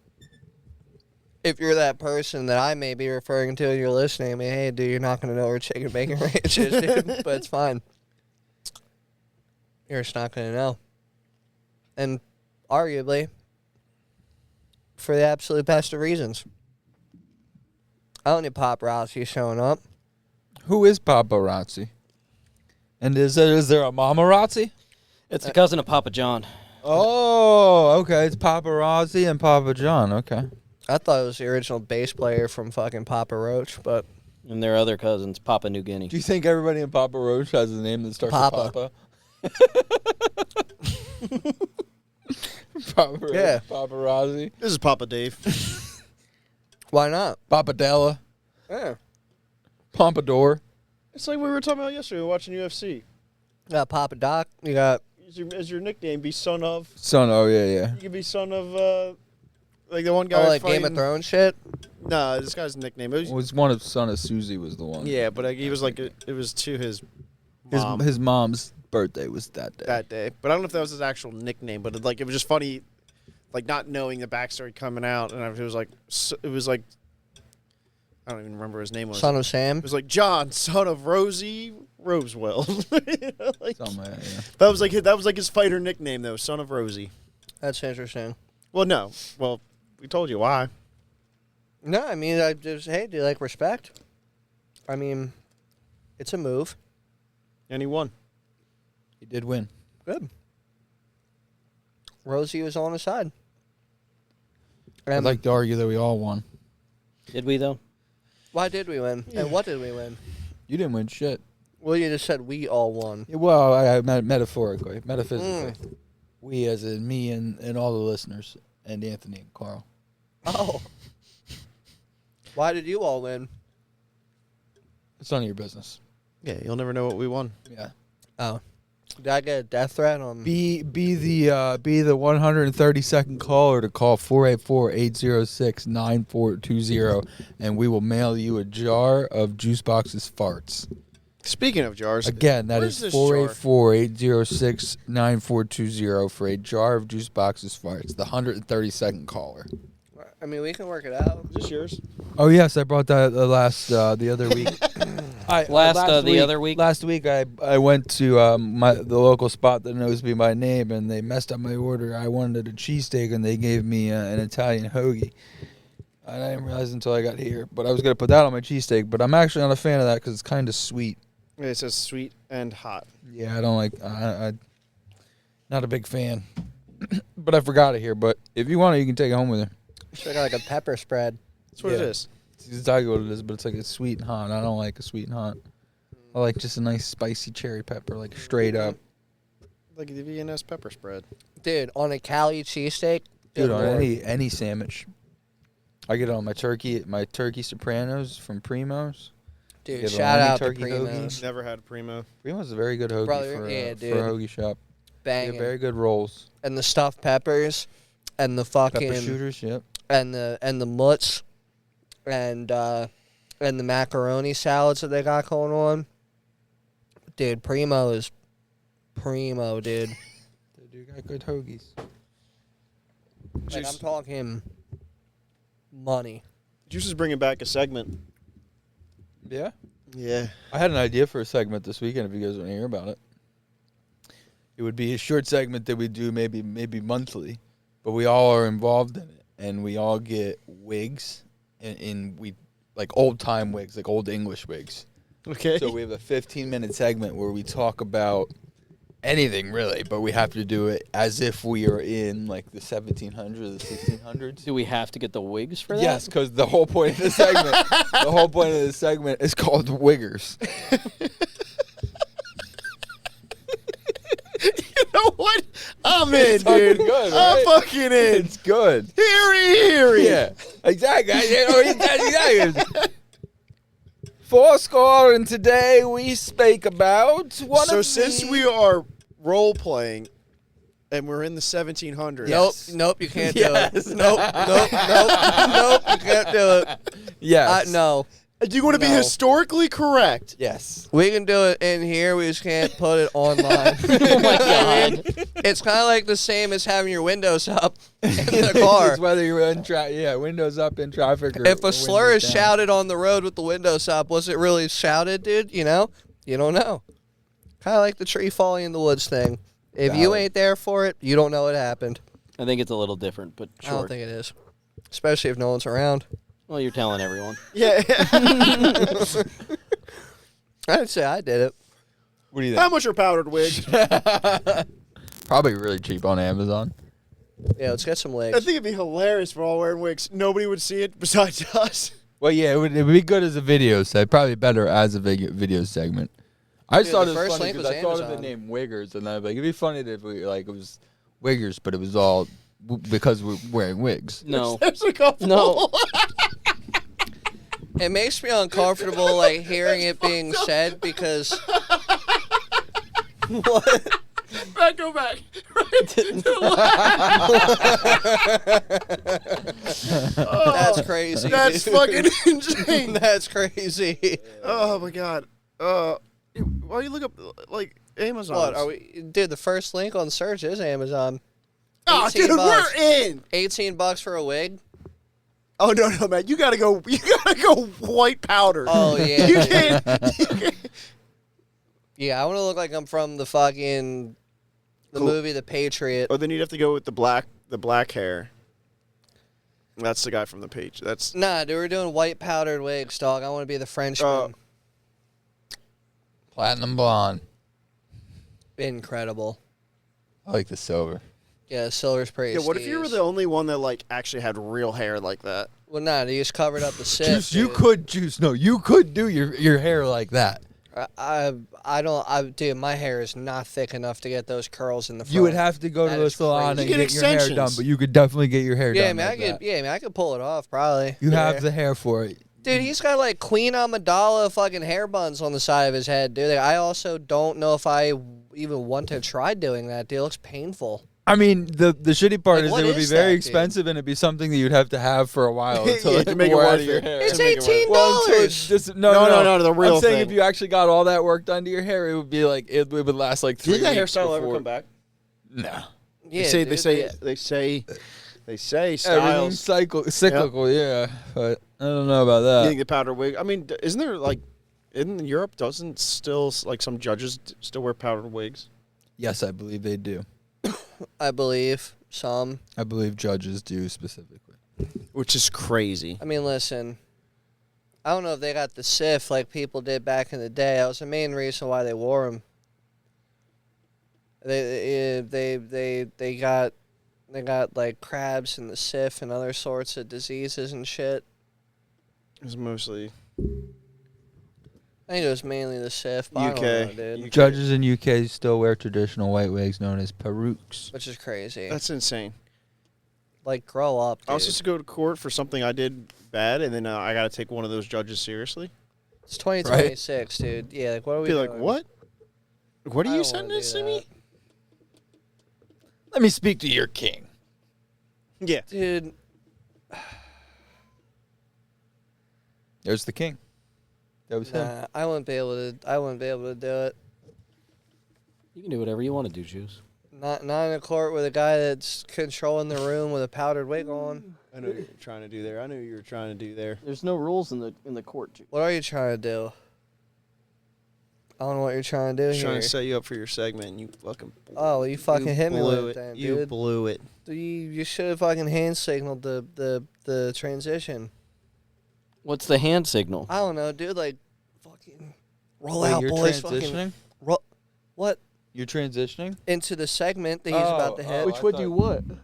if you're that person that I may be referring to and you're listening, I mean, hey, dude, you're not going to know where Chicken Bacon Ranch is, dude, but it's fine. You're just not going to know. And arguably, for the absolute best of reasons. I don't need paparazzi showing up. Who is paparazzi? And is there a mamarazzi? It's the cousin of Papa John. Oh, okay. It's paparazzi and Papa John. Okay. I thought it was the original bass player from fucking Papa Roach, but And their other cousins, Papa New Guinea. Do you think everybody in Papa Roach has a name that starts Papa. with Papa? Papa Roach, Yeah. Paparazzi, This is Papa Dave. why not? Papadella, Yeah. Pompadour. It's like we were talking about yesterday watching UFC. You got Papa Doc. You got As your nickname, be son of. Son, oh yeah. You could be son of, like the one guy. like Game of Thrones shit. Nah, this guy's nickname. It It was one of Son of Susie was the one. yeah, but he was like it was to his mom His mom's birthday was that day. that day. But I don't know if that was his actual nickname. But it was just funny, like not knowing the backstory coming out, and it was like I don't even remember his name was. Son of Sam. It was like John, son of Rosie Rosewell. You know, like, Something like that, yeah. that was like his fighter nickname though, son of Rosie. That's interesting. Well, no, well we told you why. No, I mean, I just, hey, do you like respect? I mean, it's a move. And he won. He did win. Good. Rosie was on his side. I'd like to argue that we all won. Did we, though? Why did we win? And what did we win? You didn't win shit. Well, you just said we all won. Yeah, well, I meant metaphorically, metaphysically. We, as in me and all the listeners, and Anthony and Carl. Oh. Why did you all win? It's none of your business. Yeah, you'll never know what we won. Yeah. Oh. Did I get a death threat on... Be the 132nd caller to call 484-806-9420, and we will mail you a jar of Juicebox's farts. Speaking of jars, Again, that what is this jar? 484-806-9420 for a jar of Juicebox's farts. The 132nd caller. I mean, we can work it out. Is this yours? Oh yes, I brought that the other week. Other week? Last week, I went to the local spot that knows me by name, and they messed up my order. I wanted a cheesesteak, and they gave me an Italian hoagie. And I didn't realize until I got here, but I was gonna put that on my cheesesteak. But I'm actually not a fan of that because it's kind of sweet. It says sweet and hot. Yeah, I don't like. I not a big fan. But I forgot it here. But if you want it, you can take it home with you. It's like a pepper spread. That's what it is. It's exactly what it is, but it's like it's sweet and hot. I don't like a sweet and hot. I like just a nice spicy cherry pepper, like straight up. Like the V&S pepper spread. Dude, on a Cali cheesesteak. Dude, good on lord. any sandwich. I get it on my turkey Sopranos from Primo's. Dude, get it on shout any out to turkey hoagie. Primos. Never had a Primo. Primo's a very good hoagie Brother, for, yeah, for dude. a hoagie shop. They have Banging. very good rolls. And the stuffed peppers. And the fucking... Pepper shooters, yep. And the mutts. And the macaroni salads that they got going on. Dude, Primo is primo, dude. They do got good hoagies. Like, I'm talking money. Juice is bringing back a segment. Yeah? Yeah. I had an idea for a segment this weekend if you guys want to hear about it. It would be a short segment that we do maybe monthly, but we all are involved in it, and we all get wigs, and we like old time wigs, like old English wigs. Okay. So we have a 15-minute segment where we talk about anything really, but we have to do it as if we are in like the 1700s, the 1600s. Do we have to get the wigs for that? Yes, because the whole point of the segment is called Wiggers. You know what? I'm in, It's fucking dude. good, I'm right? fucking in. It's good. Heary. Yeah, exactly. Exactly. Fourscore, and today we spake about one So of since the... we are role playing and we're in the 1700s. Yes. Nope, you can't Yes. do it. Nope, you can't do it. Yes. No. Do you want to be No. historically correct? Yes. We can do it in here, we just can't put it online. Oh my god. It's kind of like the same as having your windows up in the car. It's whether you're in windows up in traffic or If a slur windows is down. shouted on the road with the windows up, was it really shouted, dude? You know? You don't know. Kind of like the tree falling in the woods thing. If you Valid. ain't there for it, you don't know what happened. I think it's a little different, but I don't sure. think it is. Especially if no one's around. Well, you're telling everyone. Yeah. I'd say I did it. What do you How think? much are powdered wigs? Probably really cheap on Amazon. Yeah, let's get some I legs. think it'd be hilarious if we're all wearing wigs. Nobody would see it besides us. Well, yeah, it would be good as a video set. Probably better as a video segment. I just Dude, thought the it was first funny link because was I thought of the Amazon. name Wiggers, and I'd be like, it'd be funny if we like it was Wiggers, but it was all because we're wearing wigs. No. There's a couple. No. It makes me uncomfortable, like, hearing it being said because... What? Right, go back. That's crazy. That's dude. fucking insane. That's crazy. Oh my god. Why you look up like Amazon? What are we, dude? The first link on search is Amazon. Oh, 18 dude, bucks. we're in. $18 for a wig. Oh no, man, you gotta go. You gotta go white powder. Oh yeah. You can't. Yeah, I want to look like I'm from the fucking the Cool. movie The Patriot. Or then you'd have to go with the black hair. That's the guy from the page. That's Nah, dude, we're doing white powdered wigs, dog. I want to be the Frenchman. Platinum blonde. Incredible. I like the silver. Yeah, silver's pretty. yeah. What if you were the only one that like actually had real hair like that? Well, nah, you just covered up the sip. Juice, you dude. could juice. No, you could do your hair like that. Dude, my hair is not thick enough to get those curls in the front. You would have to go That to the is salon crazy. and You get get your hair done, extensions. but you could definitely get your hair Yeah, done. man, like that. I could pull it off probably. You Yeah. have the hair for it. Dude, he's got like Queen Amidala fucking hair buns on the side of his head, dude. Like, I also don't know if I even want to try doing that, dude. It looks painful. I mean, the shitty part Like, is what it would be is very that, dude? expensive, and it'd be something that you'd have to have for a while Yeah, until to it make it wore out worth of your it. hair. It's To make it $18. Well, until it's just No, the real I'm saying thing. if you actually got all that work done to your hair, it would be like it would last like 3 Did that weeks hairstyle ever before- come back? No. Yeah, they dude, say yeah. they say Everything's styles. cyclical, yeah. But I don't know about You that. think the powder wig? I mean, isn't there like in Europe? Doesn't still like some judges still wear powdered wigs? Yes, I believe they do. I believe some. I believe judges do specifically. Which is crazy. I mean, listen. I don't know if they got the sif like people did back in the day. That was the main reason why they wore them. They got like crabs in the sif and other sorts of diseases and shit. It's mostly I think it was mainly the Sith, but I UK. don't know, dude. Judges in UK still wear traditional white wigs known as perukes. Which is crazy. That's insane. Like, grow up, dude. I was supposed to go to court for something I did bad, and then I got to take one of those judges seriously. It's 2026, dude. Yeah, like, what are we Be doing? like, what? What are I you don't wanna sentencing do me? Let me speak to your king. Yeah. Dude, There's the king. That was him. nah, I wouldn't be able to do it. You can do whatever you want to do, Juice. Not in a court with a guy that's controlling the room with a powdered wig on. I know what you're trying to do there. I knew you were trying to do there. There's no rules in the court, Juice. What are you trying to do? I don't know what you're trying to do Just here. trying to set you up for your segment, and you fucking. Oh, well, you fucking hit me with blew it then, You dude. blew it. You should have fucking hand signaled the transition. What's the hand signal? I don't know, dude. Like, fucking roll Wait, out, you're boys. transitioning? Fucking what? You're transitioning? Into the segment that he's about to hit. Which one do you want?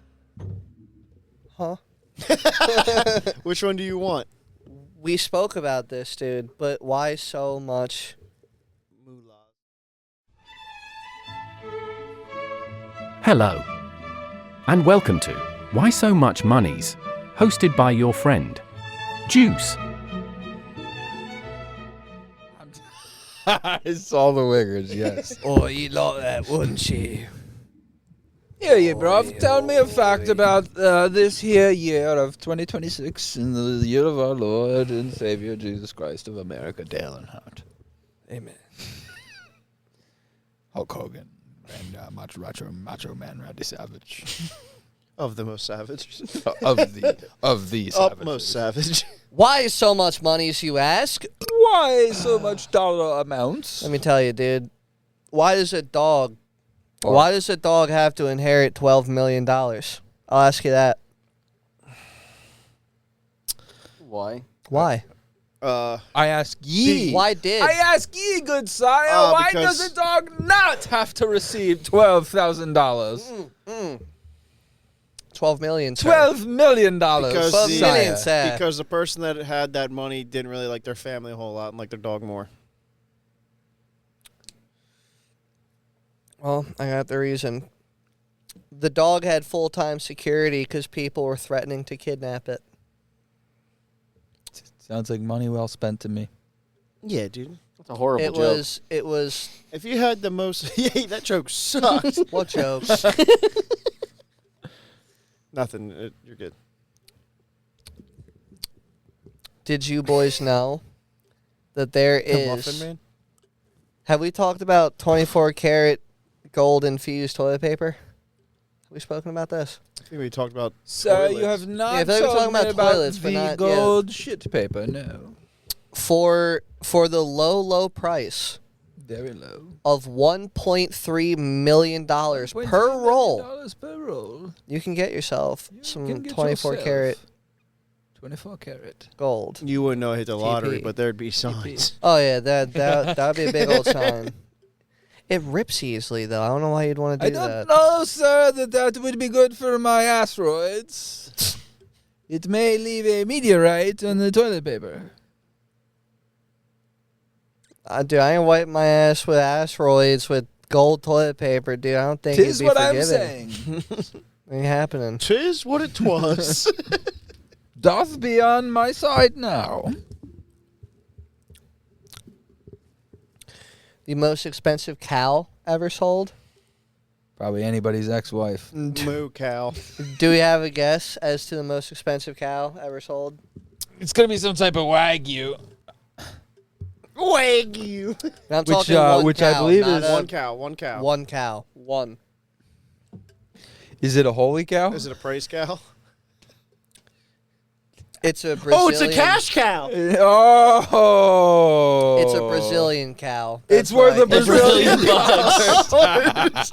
Huh? Which one do you want? We spoke about this, dude, but why so much? Hello, and welcome to Why So Much Monies, hosted by your friend, Juice. I saw the wiggers, yes. Oh, you like that, wouldn't you? Yeah, bruv. Tell me a fact about this here year of 2026 in the year of our Lord and Savior Jesus Christ of America, Dale Earnhardt. Amen. Hulk Hogan and Macho Man Randy Savage. Of the most savage. of the savages. Utmost savage. Why so much money, as you ask? Why so much dollar amounts? Let me tell you, dude. Why does a dog have to inherit $12 million? I'll ask you that. Why? Why? I ask ye. Why did? I ask ye, good sire, why because- does a dog not have to receive $12,000? 12 million, sir. $12 million, Because $12 the- million, sir. Because the person that had that money didn't really like their family a whole lot and like their dog more. Well, I got the reason. The dog had full-time security because people were threatening to kidnap it. Sounds like money well spent to me. Yeah, dude. That's a horrible It joke. was. If you had the most... Yeah, that joke sucks. What joke? Nothing. You're good. Did you boys know that there The Muffin is? Man? Have we talked about 24 karat gold infused toilet paper? Have we spoken about this? I think we talked about... Sir, toilets. you have not Yeah, I feel like we're told talking me about about toilets, but the not- yeah. gold shit paper, no. For the low price Very low. of $1.3 million per roll, Per roll. you can get yourself You some can get 24 yourself karat 24 karat. gold. You wouldn't know I hit the lottery, TP. but there'd be signs. Oh yeah, that would be a big old sign. It rips easily though. I don't know why you'd want to I do don't that. know, sir, that would be good for my asteroids. It may leave a meteorite on the toilet paper. Dude, I ain't wipe my ass with asteroids with gold toilet paper, dude. I don't think Tis it'd be what I'm forgiven. saying. Ain't happening. Tis what it was. Doth be on my side now. The most expensive cow ever sold? Probably anybody's ex-wife. Moo cow. Do we have a guess as to the most expensive cow ever sold? It's gonna be some type of wagyu. Wagyu. And I'm Which, talking one which I cow, believe not is- a- One cow. One cow. One cow. One. Is it a holy cow? Is it a praise cow? It's a Brazilian. Oh, it's a cash cow. Oh! It's a Brazilian cow. It's That's worth why a Brazilian bucks.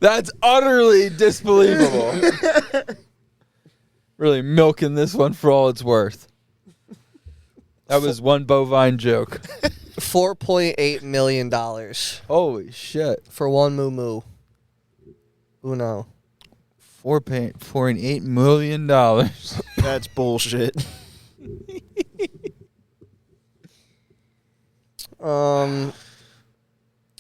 That's utterly disbelievable. Really milking this one for all it's worth. That was one bovine joke. $4.8 million Holy shit. for one moo moo. Uno. $4.8 million. That's bullshit.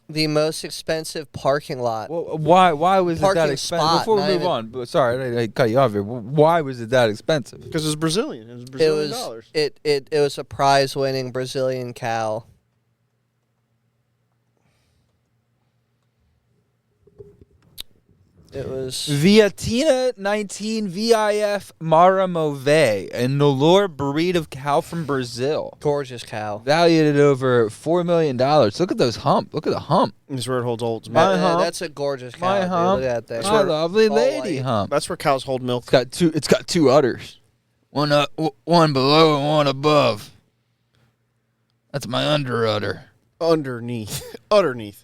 The most expensive parking lot. Well, why was it that Parking expensive? spot, Before we not move even- on, but sorry, I cut you off here. Why was it that expensive? Because it's Brazilian. It was It Brazilian was dollars. it was a prize-winning Brazilian cow. It was Viatina 19 VIF Maramove, a Nolor breed of cow from Brazil. gorgeous cow. Valued at over $4 million. Look at those hump. Look at the hump. This is where it holds old. My hump. That's a gorgeous cow. My Dude. hump. Look at that thing. My lovely All lady white. hump. That's where cows hold milk. It's got two udders. One up, one below, and one above. That's my under udder. Underneath. Underneath.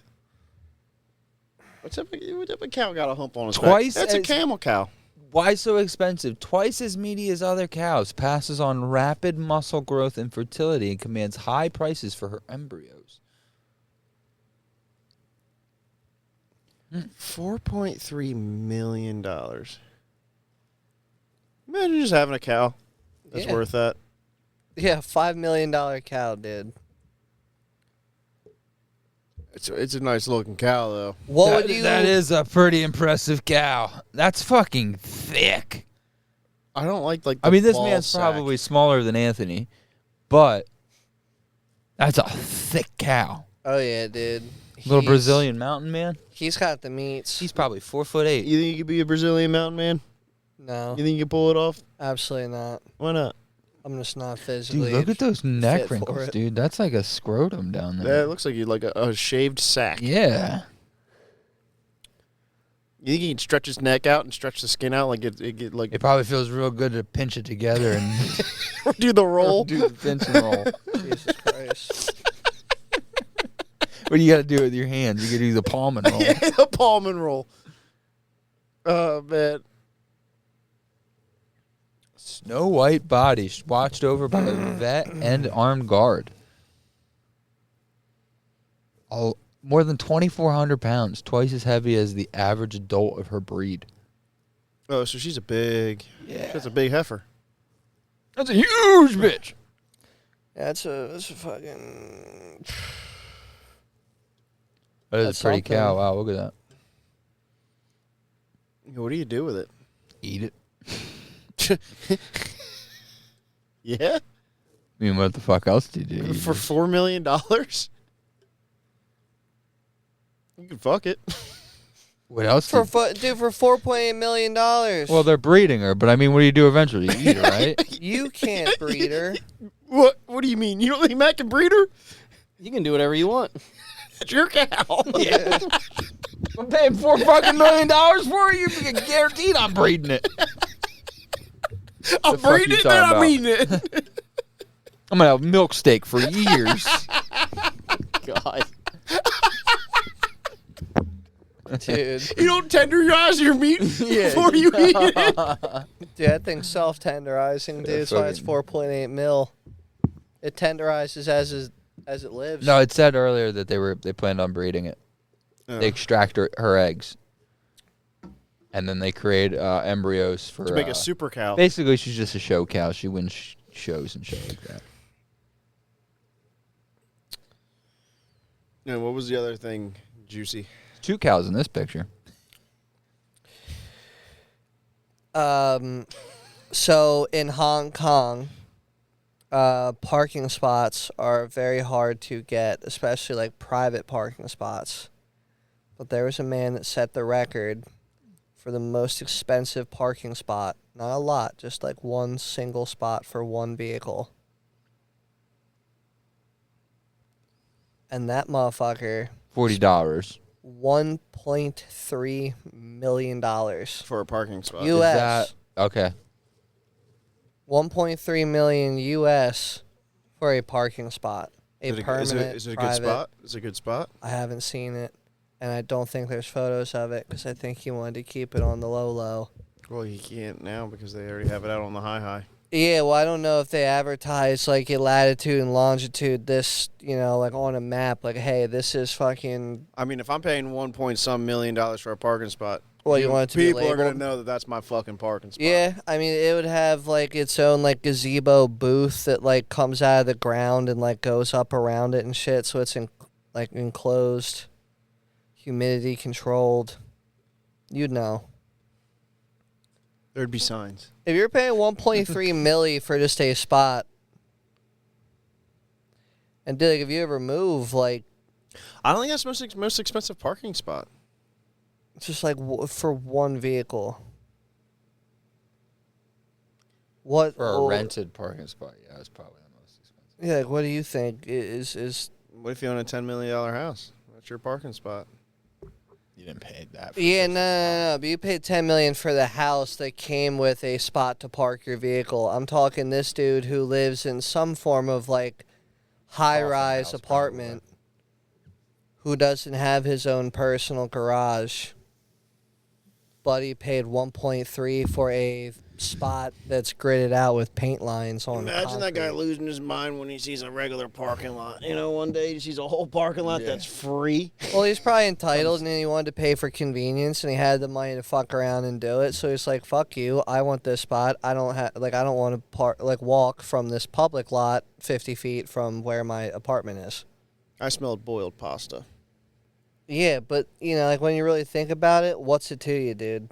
What type of cow got a hump on his Twice back? That's a as- camel cow. Why so expensive? Twice as meaty as other cows. Passes on rapid muscle growth and fertility and commands high prices for her embryos. $4.3 million. Imagine just having a cow that's Yeah. worth that. Yeah, $5 million cow, dude. It's a nice looking cow though. What would you? That is a pretty impressive cow. That's fucking thick. I don't like I mean, this ball man's sack. probably smaller than Anthony, but that's a thick cow. Oh yeah, dude. Little He's- Brazilian mountain man. He's got the meats. He's probably 4'8". You think you could be a Brazilian mountain man? No, You think you can pull it off? absolutely not. Why not? I'm just not physically. Dude, look at those neck fit for wrinkles, it. dude. That's like a scrotum down Yeah, there. it looks like you like a shaved sack. Yeah. You think he can stretch his neck out and stretch the skin out like it get like It probably feels real good to pinch it together and do the roll? do the pinch and roll. Jesus Christ. What do you got to do with your hands? You got to do the palm and roll. Yeah, the palm and roll. Oh man. Snow white body watched over by a vet and armed guard. All, more than 2,400 pounds, twice as heavy as the average adult of her breed. Oh, so she's a big. Yeah. That's a big heifer. That's a huge bitch. That's a fucking. That is That's a pretty something. cow. Wow, look at that. What do you do with it? Eat it. Yeah, I mean, what the fuck else do you do? You for just- $4 million. You can fuck it. what else? For do dude, for $4.8 million. well, they're breeding her, but I mean, what do you do eventually? You eat her, right? You can't breed her. What? What do you mean? You don't think Matt can breed her? You can do whatever you want. It's your cow. Yeah. I'm paying $4 fucking million for you. You can guaranteed I'm breeding it. I'm The fuck breeding you it, then talking I'm eating it. I'm gonna have milk steak for years. God. Dude. You don't tenderize your meat before you eat it. Dude, that thing's self-tenderizing, dude. That's why it's fucking- 4.8 mil. It tenderizes as it lives. No, it said earlier that they planned on breeding it. They extract her eggs, and then they create embryos for To make a super cow. Basically, she's just a show cow. She wins shows and shit like that. And what was the other thing? Juicy. 2 cows in this picture. So in Hong Kong, parking spots are very hard to get, especially like private parking spots. But there was a man that set the record for the most expensive parking spot. Not a lot, just like one single spot for one vehicle. And that motherfucker, $40. $1.3 million. For a parking spot. U.S. that- Okay. 1.3 million US for a parking spot. A Is it permanent is it a good private. spot? Is it a good spot? I haven't seen it, and I don't think there's photos of it because I think he wanted to keep it on the low. Well, you can't now because they already have it out on the high. Yeah, well, I don't know if they advertise like a latitude and longitude. This, like on a map, like, hey, this is fucking. I mean, if I'm paying $1 point some million for a parking spot, Well, you want it to be People are labeled? gonna know that that's my fucking parking spot. Yeah, I mean, it would have like its own like gazebo booth that like comes out of the ground and like goes up around it and shit. So it's like enclosed, humidity controlled. You'd know. There'd be signs. If you're paying 1.3 milli for just a spot, and dude, like, if you ever move, like, I don't think that's the most expensive parking spot. just like for one vehicle. What For a rented parking spot, yeah, it's probably the most expensive. Yeah, like, what do you think is? What if you own a $10 million house? That's your parking spot. You didn't pay that. Yeah, no. But you paid $10 million for the house that came with a spot to park your vehicle. I'm talking this dude who lives in some form of like high-rise house, apartment, who doesn't have his own personal garage, but he paid 1.3 for a spot that's gridded out with paint lines on. Imagine that guy concrete. losing his mind when he sees a regular parking lot. You know, one day he sees a whole parking lot that's free. Well, he's probably entitled, and he wanted to pay for convenience, and he had the money to fuck around and do it. So he's like, "Fuck you! I want this spot. I don't want to walk from this public lot 50 feet from where my apartment is." I smelled boiled pasta. Yeah, but like when you really think about it, what's it to you, dude?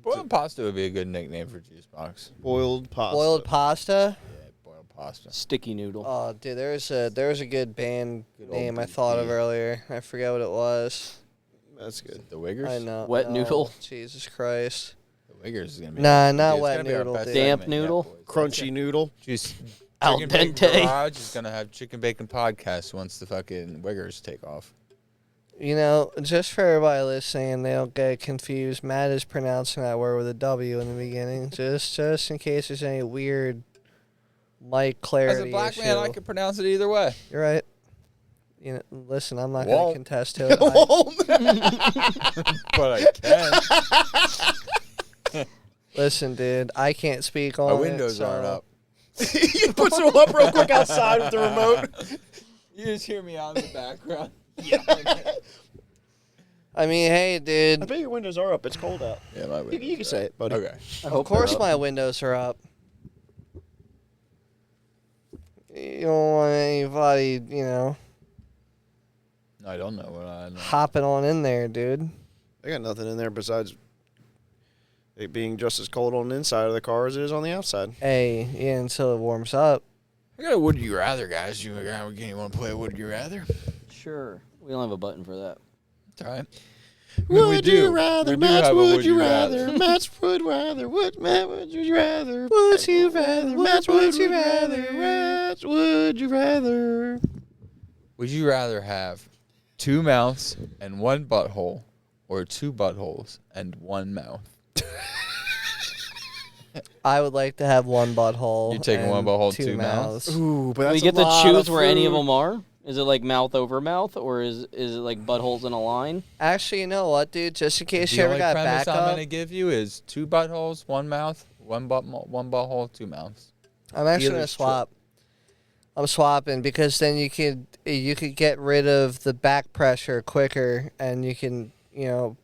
Boiled pasta would be a good nickname for Juice Box. Boiled pasta. Boiled pasta. Yeah, boiled pasta. Sticky noodle. Oh, dude, there's a good band Good old name I thought of BP. earlier. I forget what it was. That's good. The Wiggers? I know. Wet no, noodle? Jesus Christ. The Wiggers is going to be... Nah, not it's wet gonna be our noodle, best dude. Damp segment yet, noodle? boys. Crunchy noodle. Juice. Al Chicken Bacon dente. Garage is going to have Chicken Bacon Podcast once the fucking Wiggers take off. Just for everybody listening, they don't get confused. Matt is pronouncing that word with a W in the beginning, just in case there's any weird mic clarity As a black issue. man, I could pronounce it either way. You're right. Listen, I'm not going to Won't. contest to it. But I can. Listen, dude, I can't speak on My it. windows aren't so- up. You put some up real quick outside with the remote. You just hear me out in the background. I mean, hey, I dude. bet your windows are up. It's cold out. Yeah, my windows You can say it, buddy. Okay. Of course my windows are up. You don't want anybody, No, I don't know what I know. hopping on in there, dude. I got nothing in there besides it being just as cold on the inside of the car as it is on the outside. Hey, yeah, until it warms up. I got a Would You Rather, guys. You want to play a Would You Rather? Sure. We don't have a button for that. It's all right. Would you rather? We do Matt's have a would you rather? Matt's would rather. Matt would you rather? Would you rather? Matt's would you rather? Matt's would you rather? Would you rather have 2 mouths and 1 butthole, or 2 buttholes and 1 mouth? I would like to have 1 butthole. You taking and 1 butthole, 2 2 mouths? Ooh, but that's We get a to lot choose of where any of food. them are? Is it like mouth over mouth, or is it like buttholes in a line? Actually, you know what, dude? Just in case The you ever only got premise back I'm up, going to give you is 2 buttholes, 1 mouth, 1 butthole, 2 mouths. I'm actually Either gonna is true. swap. I'm swapping because then you could get rid of the back pressure quicker, and you can You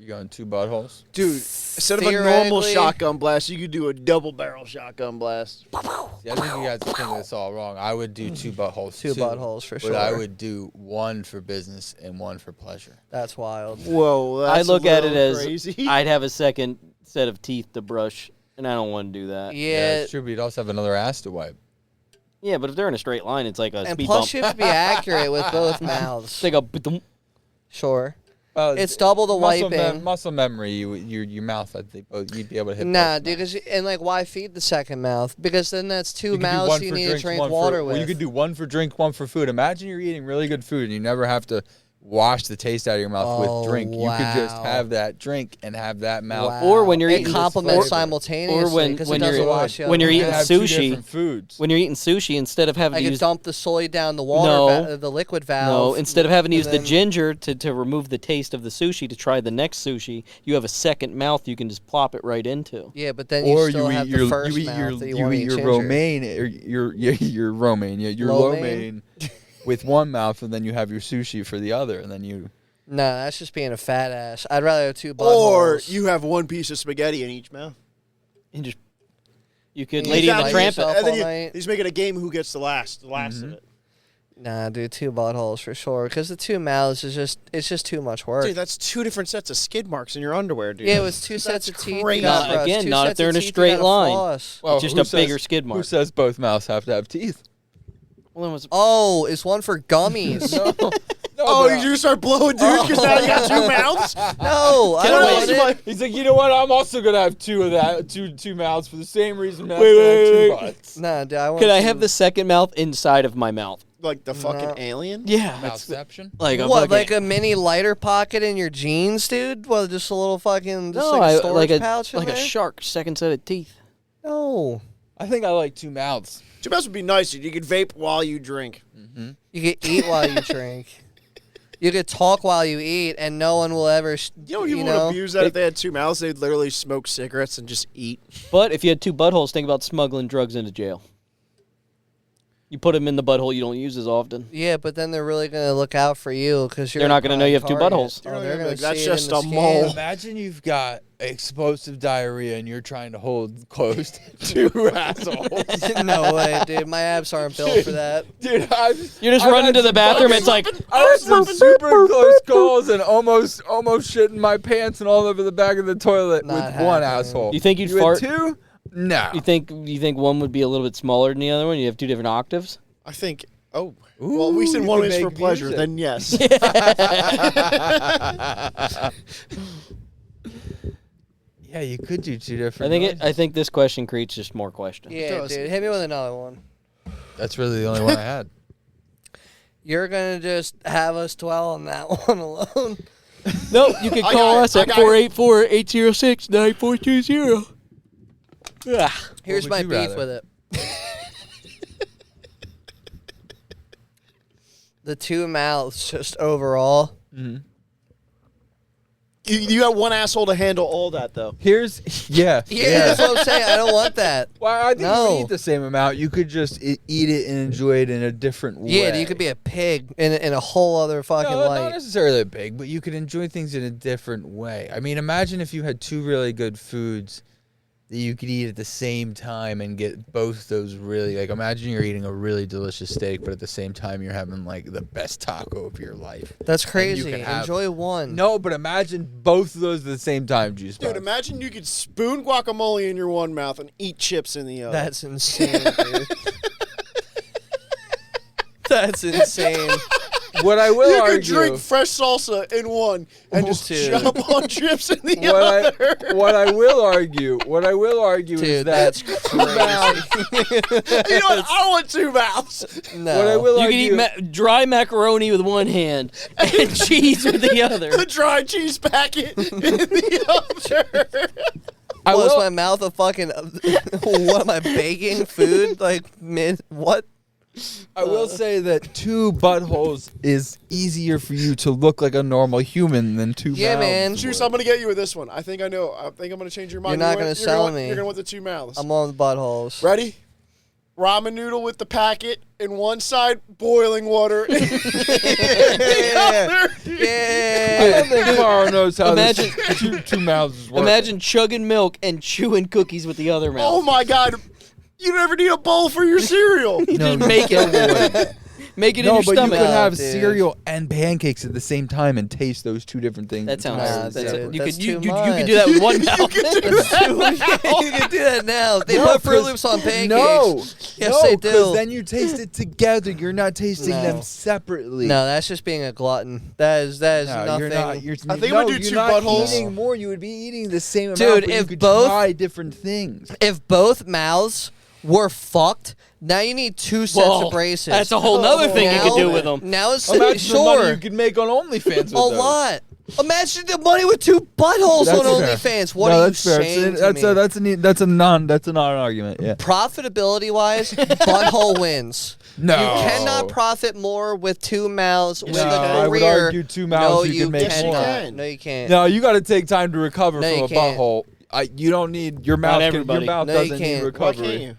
going 2 buttholes? Dude, instead of a normal Theoretically- shotgun blast, you could do a double barrel shotgun blast. See, I think you guys are thinking this all wrong. I would do 2 buttholes, 2 buttholes for sure. But I would do 1 for business and 1 for pleasure. That's wild. Whoa, I that's look a at it little as crazy. I'd have a second set of teeth to brush, and I don't want to do that. Yeah, it's true, but you'd also have another ass to wipe. Yeah, but if they're in a straight line, it's like a and speed plus bump. you have to be accurate with both mouths. It's like a ba-dum. Sure. It's double the wiping. Muscle memory, your mouth, I think you'd be able to hit Nah, both dude, mouths. and like, why feed the second mouth? Because then that's 2 You could do mouths 1 you for need drinks, to drink 1 water for, with. Well, you could do 1 for drink, 1 for food. Imagine you're eating really good food and you never have to wash the taste out of your mouth Oh, with drink. You could just wow. have that drink and have that mouth. Wow. Or when you're it eating complements or- simultaneously or when- because when it doesn't you're- wash you when out. you're You eating could have 2 sushi, different foods. When you're eating sushi, instead of having I to could use dump the soy down the water, No. the liquid valve. no, instead of having to and use the then- ginger to remove the taste of the sushi to try the next sushi, you have a second mouth you can just plop it right into. Yeah, but then you Or still you have eat the your first you eat mouth your that you you want to eat eat your ginger. romaine or your romaine, yeah, your Lo lo mein with 1 mouth, and then you have your sushi for the other, and then you. No, that's just being a fat ass. I'd rather have 2 Or buttholes. you have one piece of spaghetti in each mouth. And just you could You Lady just and the light Tramp yourself it. And then all you, night. he's making a game who gets the last of it. Nah, dude, 2 buttholes for sure. Because the 2 mouths it's just too much work. Dude, that's 2 different sets of skid marks in your underwear, dude. Yeah, it was 2 sets of teeth. crazy. you gotta Not- brush. again, 2 not if sets they're of in a teeth, you straight gotta line. floss. Well, Just who a bigger skid mark. Who says both mouths have to have teeth? Well, then was Oh, it's one for gummies. Oh, you just start blowing dudes because now you got 2 mouths? No, I Can don't I- want it. He's like, you know what? I'm also gonna have 2 of that, two mouths for the same reason. Matt's Wait, gonna have wait, 2 wait. butts. Nah, dude, I want Could I to- have the second mouth inside of my mouth? Like the fucking No. alien? Yeah. That's Mouthception. like a What, fucking, like a mini lighter pocket in your jeans, dude? Well, just a little fucking, just no, like a I, storage like a pouch in like a there? shark second set of teeth. No. I think I like 2 mouths. 2 mouths would be nice, dude. You could vape while you drink. You could eat while you drink. You could talk while you eat, and no one will ever, You know people would abuse that if they had 2 mouths? They'd literally smoke cigarettes and just eat. But if you had 2 buttholes, think about smuggling drugs into jail. You put them in the butthole you don't use as often. Yeah, but then they're really going to look out for you because you're They're a not gonna know you have prime 2 target. buttholes. Oh, They're they're gonna going be to like, see "That's it in just the a skin. mole." Imagine you've got explosive diarrhea and you're trying to hold closed 2 assholes. No way, dude. My abs aren't built for that. Dude, You just run into the bathroom. It's like I had some super close calls and almost shit in my pants and all over the back of the toilet Not with one happening. asshole. You think you'd you fart- Had 2? No. you think one would be a little bit smaller than the other one? You have 2 different octaves. I think, well, we said you one could is for make pleasure, music. then yes. Yeah, you could do 2 different. I think this question creates just more questions. Yeah, does. dude. Hit me with another one. That's really the only one I had. You're going to just have us dwell on that one alone. No, you can I call got it, us I at got it. 484-806-9420. Here's would my you beef rather? with it. The 2 mouths, just overall. You got one asshole to handle all that, though. Yeah, that's what I'm saying. I don't want that. Well, I think you No. would eat the same amount. You could just eat it and enjoy it in a different way. Yeah, you could be a pig in a whole other fucking no, not light. necessarily big, but you could enjoy things in a different way. I mean, imagine if you had 2 really good foods that you could eat at the same time and get both those really, like, imagine you're eating a really delicious steak, but at the same time you're having, like, the best taco of your life. That's And you crazy. can have- Enjoy one. No, but imagine both of those at the same time, Juice Dude, Box. imagine you could spoon guacamole in your one mouth and eat chips in the other. That's insane, dude. That's insane. What I will you could argue... drink fresh salsa in one and just Dude. chop on chips in the other. what I will argue is Dude, that that's 2 crazy. mouths... You know what? I want 2 mouths. No. What I will You argue... can eat dry macaroni with one hand and cheese with the other. The dry cheese packet in the other. I Was will- my mouth a fucking what am I baking food like what? I will say that 2 buttholes is easier for you to look like a normal human than 2 Yeah, mouths. man. Juice, I'm going to get you with this one. I think I know. I think I'm going to change your mind. You're not gonna sell me. You're going to want the 2 mouths. I'm on the buttholes. Ready? Ramen noodle with the packet in one side, boiling water in the other. I Yeah. don't think Carl knows how Imagine- this 2 mouths work. Imagine chugging milk and chewing cookies with the other mouth. Oh my God. You never need a bowl for your cereal. You just make it. Make it in No, your but stomach. you could have dude. cereal and pancakes at the same time and taste those 2 different things. That sounds. Nah, that's dude, you that's could you too could much. do that with one mouth. You can do that now. They No, put Fruit 'cause- Loops on pancakes. No, Yes, no, they because do. then you taste it together. You're not tasting No. them separately. No, that's just being a glutton. That is No, nothing. you're not. You're, I think no, we do you're 2 not buttholes. eating more. You would be eating the same amount, Dude, but you if could both- try different things. If both mouths were fucked, now you need 2 sets Well, of braces. that's a whole nother thing you could do with them. Now it's Imagine the money sure you could make on OnlyFans with a those. lot. Imagine the money with 2 buttholes That's on fair. OnlyFans. What No, are you that's fair. saying to That's me? a that's a non-argument. Yeah. Profitability wise, butthole wins. No. You cannot profit more with 2 mouths with No, a I would career. argue 2 mouths No, you can make Yes, you cannot. can. No, you can't. No, you got to take time to recover No, from you a can't. butthole. You don't need your mouth. Your everybody. mouth No, you doesn't need can't. Why recovery. can't you?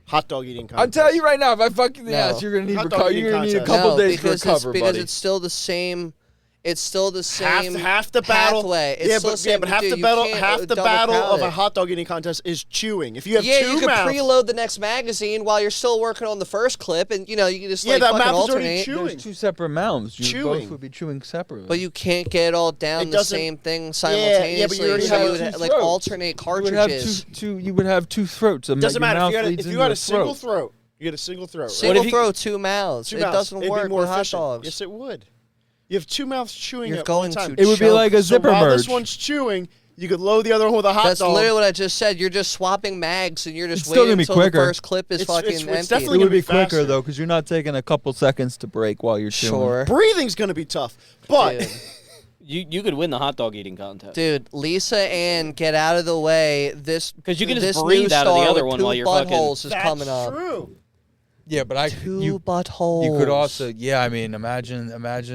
Hot dog eating contest. I'm telling you right now, if I fuck you in the No. ass, you're gonna need Hot dog recovery. eating You're gonna need a contest. couple No, days to because recover, because buddy. it's still the same. It's still the same half the battle. pathway. It's still the same, but half dude, the you battle, can't half the double battle crowd of a it. hot dog eating contest is chewing. If you have Yeah, two you can mouths, preload the next magazine while you're still working on the first clip, and you can just like that fucking mouth is already alternate. chewing. There's two separate mouths. You Chewing. both would be chewing separately. But you can't get it all down It the doesn't- same thing yeah, simultaneously. but you already so have you would two like throats. alternate you would have cartridges. you would have two throats. doesn't your matter mouth if leads you into had a a single throat. You get a single throat. Right? Single you- throw, two mouths. Two It mouths. doesn't It'd work be more with hot efficient. dogs. Yes, it would. You have two mouths chewing You're at going one time. to It would be choke. like a So zipper while merge. this one's chewing, you could load the other one with a hot That's dog. literally what I just said. You're just swapping mags, and you're just It's still waiting gonna be until quicker. the first clip is It's- fucking it's empty. definitely It would gonna be be quicker faster. though, because you're not taking a couple seconds to break while you're chewing. Sure. Breathing's going to be tough. But Dude. You could win the hot dog eating contest. Dude, Lisa Ann, get out of the way. This 'Cause you can just this breathe new out of the star other with one two while you're fucking- buttholes is that's coming up. true. Yeah, but Two buttholes. you could also I mean imagine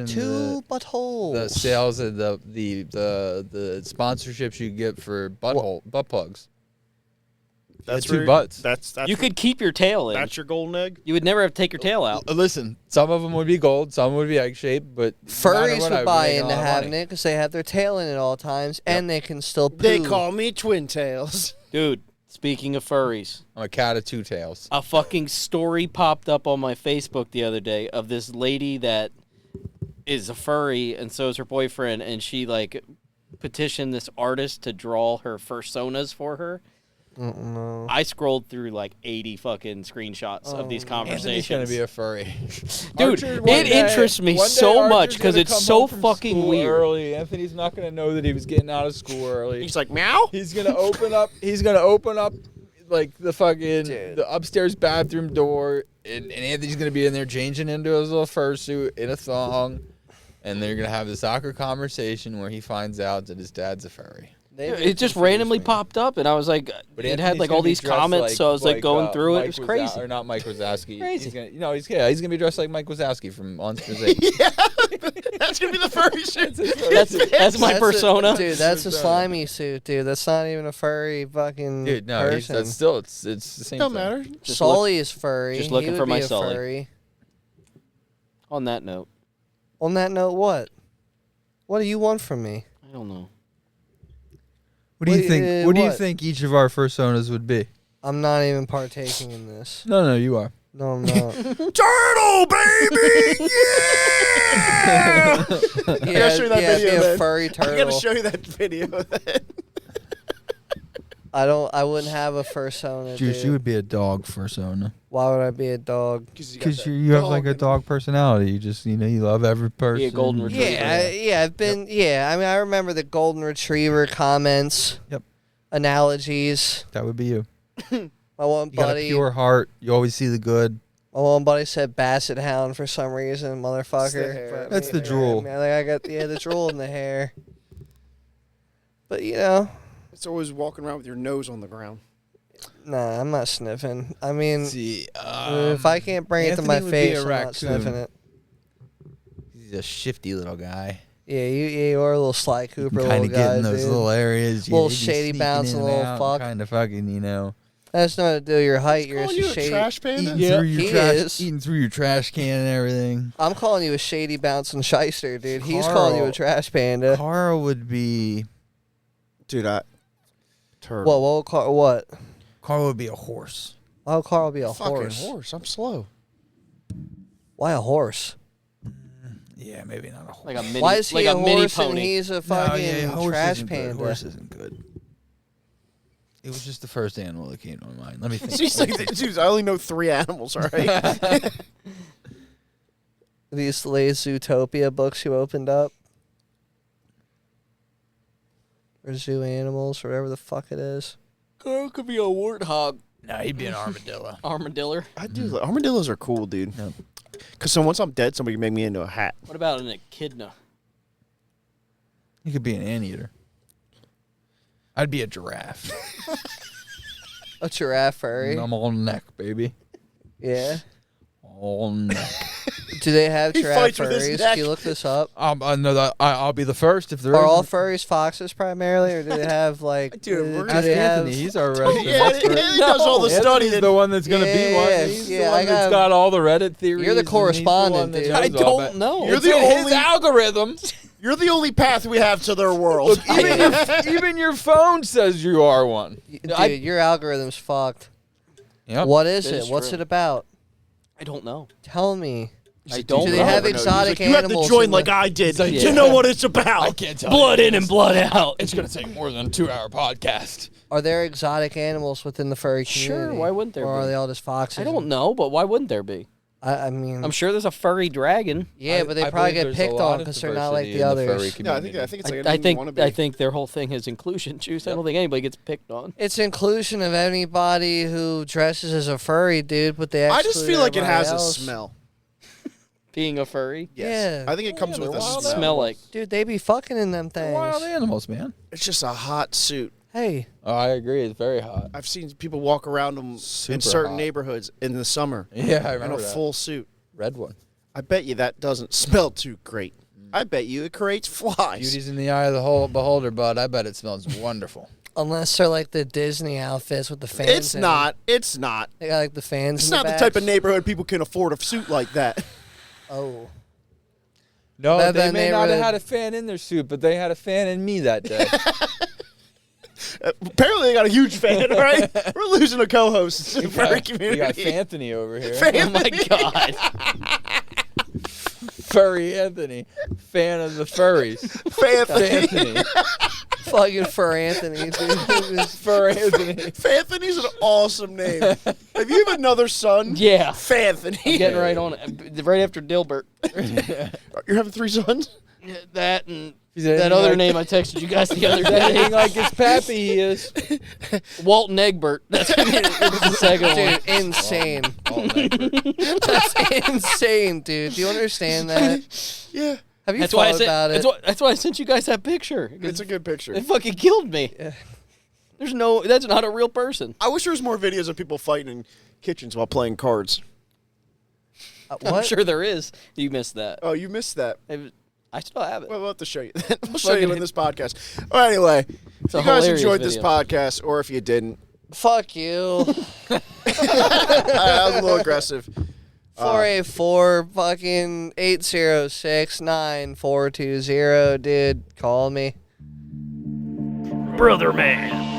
two buttholes. the sales and the sponsorships you get for butt plugs. That's two where- butts. That's You could keep your tail in. That's your golden egg. You would never have to take your tail out. Listen, some of them would be gold, some would be egg shaped, but no matter Furries what, would I'd buy make a into lot of having money. it because they have their tail in at all times, and they can still poo. They call me twin tails. Dude, speaking of furries, I'm a cat of two tails. a fucking story popped up on my Facebook the other day of this lady that is a furry and so is her boyfriend, and she like petitioned this artist to draw her fursonas for her. No. I scrolled through like 80 fucking screenshots of these Anthony's conversations. gonna be a furry. Dude, Archer, it one day- interests me one day so Archer's much because gonna it's come so home from fucking school weird. Early. Anthony's not gonna know that he was getting out of school early. He's like, meow? He's gonna open up. He's gonna open up like the fucking the upstairs bathroom door, and Anthony's gonna be in there changing into his little fursuit in a thong, and they're gonna have this awkward conversation where he finds out that his dad's a furry. It just randomly popped up, and I was like, But it had Anthony's like gonna all be these dressed comments, so I was like going through it. It was Mike crazy. or not Mike Wazowski. Crazy. He's gonna, he's gonna be dressed like Mike Wazowski from Monsters Inc. That's going to be the furry shit. That's my persona. Dude, that's a slimy suit, dude. That's not even a furry fucking Dude, no, person. that's still it's the same. Don't thing. matter. Just Sully is furry. just He looking would for be my a Sully. furry. On that note, On that note, what? What do you want from me? I don't know. What do you think? What do you what? think each of our fursonas would be? I'm not even partaking in this. No, you are. No, I'm not. Turtle, baby! Yeah! yeah, show you that yeah, video be a then. furry I turtle. got to show you that video then. I wouldn't have a fursona, Juice, dude. you would be a dog fursona. Why would I be a dog? Because you have like a dog personality. You just, you love every person. golden retriever. I've been. Yeah, I mean, I remember the golden retriever comments. Yep. Analogies. That would be you. My one You got a buddy. pure heart. You always see the good. My one buddy said basset hound for some reason, motherfucker. hair. But, That's the yeah, drool. I mean, I got the drool in the hair. But you know, It's always walking around with your nose on the ground. nah, I'm not sniffing. I mean, See, if I can't bring it to my Anthony would be face, a I'm not raccoon. sniffing it. he's a shifty little guy. Yeah, you are a little Sly Cooper Kind little of guy, get in those dude. little areas. Little shady bouncing little fuck. Kind of fucking, That's not to do with your height. You're Calling just you a shady. trash panda? eating Yeah, through your he trash, is. eating through your trash can and everything. I'm calling you a shady bouncing shyster, dude. He's calling you a Carl. trash panda. Carl would be. Dude, turtle. What? Carl would be a horse. Why would Carl be a Fucking horse? I'm slow. Why a horse? Yeah, maybe not a horse. Like a mini, Why is he like a mini horse and pony. he's a fucking horse trash isn't good. panda? Horse isn't good. It was just the first animal that came to my mind. Let me think. She's like, dude, I only know 3 animals, all right? These latest Zootopia books you opened up. Or zoo animals, or whatever the fuck it is. Carl could be a warthog. No, he'd be an armadillo. Armadillo. I do. Armadillos are cool, dude. Yep. Because once I'm dead, somebody can make me into a hat. What about an echidna? He could be an anteater. I'd be a giraffe. A giraffe furry. I'm all neck, baby. Yeah. All neck. Do they have He giraffe fights with his furries? neck. Can you look this up? I'll be the first if there Are is. all furries foxes primarily, or do they have like? Dude, we're do Ask they Anthony. have? He's our resident Yeah, expert. he does all the Anthony's studying. the one that's going to be one. Yeah, He's yeah, the I one that's got- got all the Reddit theories. You're the and he's correspondent, one that dude. knows I all don't about- know. You're It's the in his only- algorithm. You're the only path we have to their world. Even your phone says you are one. Dude, your algorithm's fucked. Yep. What is That it? is What's true. it about? I don't know. Tell me. I don't Do know. they have Never know. exotic He's like, animals? You have to in join the- like I did like, to yeah. know what it's about. I can't tell. Blood you in and blood out. It's gonna take more than a 2-hour podcast. Are there exotic animals within the furry community? Sure, why wouldn't there Or be? are they all just foxes? I don't know, but why wouldn't there be? I mean, I'm sure there's a furry dragon. yeah, but they I probably believe get there's a picked lot on of because they're not like diversity the in the furry others. Yeah, I community. think it's like I anything you want to be. think their whole thing is inclusion, Juice. I don't think anybody gets picked on. It's inclusion of anybody who dresses as a furry, dude, but they I just feel like it everybody has else. a smell. Being a furry. Yes. Yeah. I think it comes Yeah, with a they're wild smell. Smell like. Dude, they be fucking in them They're wild things. animals, man. It's just a hot suit. Hey, Oh, I agree. It's very hot. I've seen people walk around them Super in certain hot. neighborhoods in the summer Yeah, I in remember a that. full suit. Red one. I bet you that doesn't smell too great. I bet you it creates flies. Beauty's in the eye of the whole beholder, bud. I bet it smells wonderful. unless they're like the Disney outfits with the fans. It's in not. It's not. Them. They got like the fans. It's in not the back. type of neighborhood people can afford a suit like that. Oh, No, That- they that may not have neighborhood- had a fan in their suit, but they had a fan in me that day. Apparently, they got a huge fan, right? We're losing a co-host in the furry community. We got Fanthony over here. Oh my god. Furry Anthony. Fan of the furries. Fanthony. fucking for Anthony, dude. Fur Anthony. Fanthony's an awesome name. If you have another son, Yeah. Fanthony. Getting right on it. Right after Dilbert. You're having 3 sons? That and He's that anything other like- name I texted you guys the other Anything day. like his pappy he is. Walton Egbert. That's the second one. Dude, insane. Oh, Egbert. That's insane, dude. Do you understand that? Yeah. Have you That's why I thought sent. about it? That's why I sent you guys that picture. It's a good picture. It fucking killed me. Yeah. There's no. That's not a real person. I wish there was more videos of people fighting in kitchens while playing cards. What? I'm sure there is. You missed that. Oh, you missed that. I still have it. Well, we'll have to show you that. We'll show you in this podcast. Well, anyway, if a you guys hilarious enjoyed this video. podcast, or if you didn't, Fuck you. I was a little aggressive. 484 fucking 806-9420, dude. Call me. Brother man.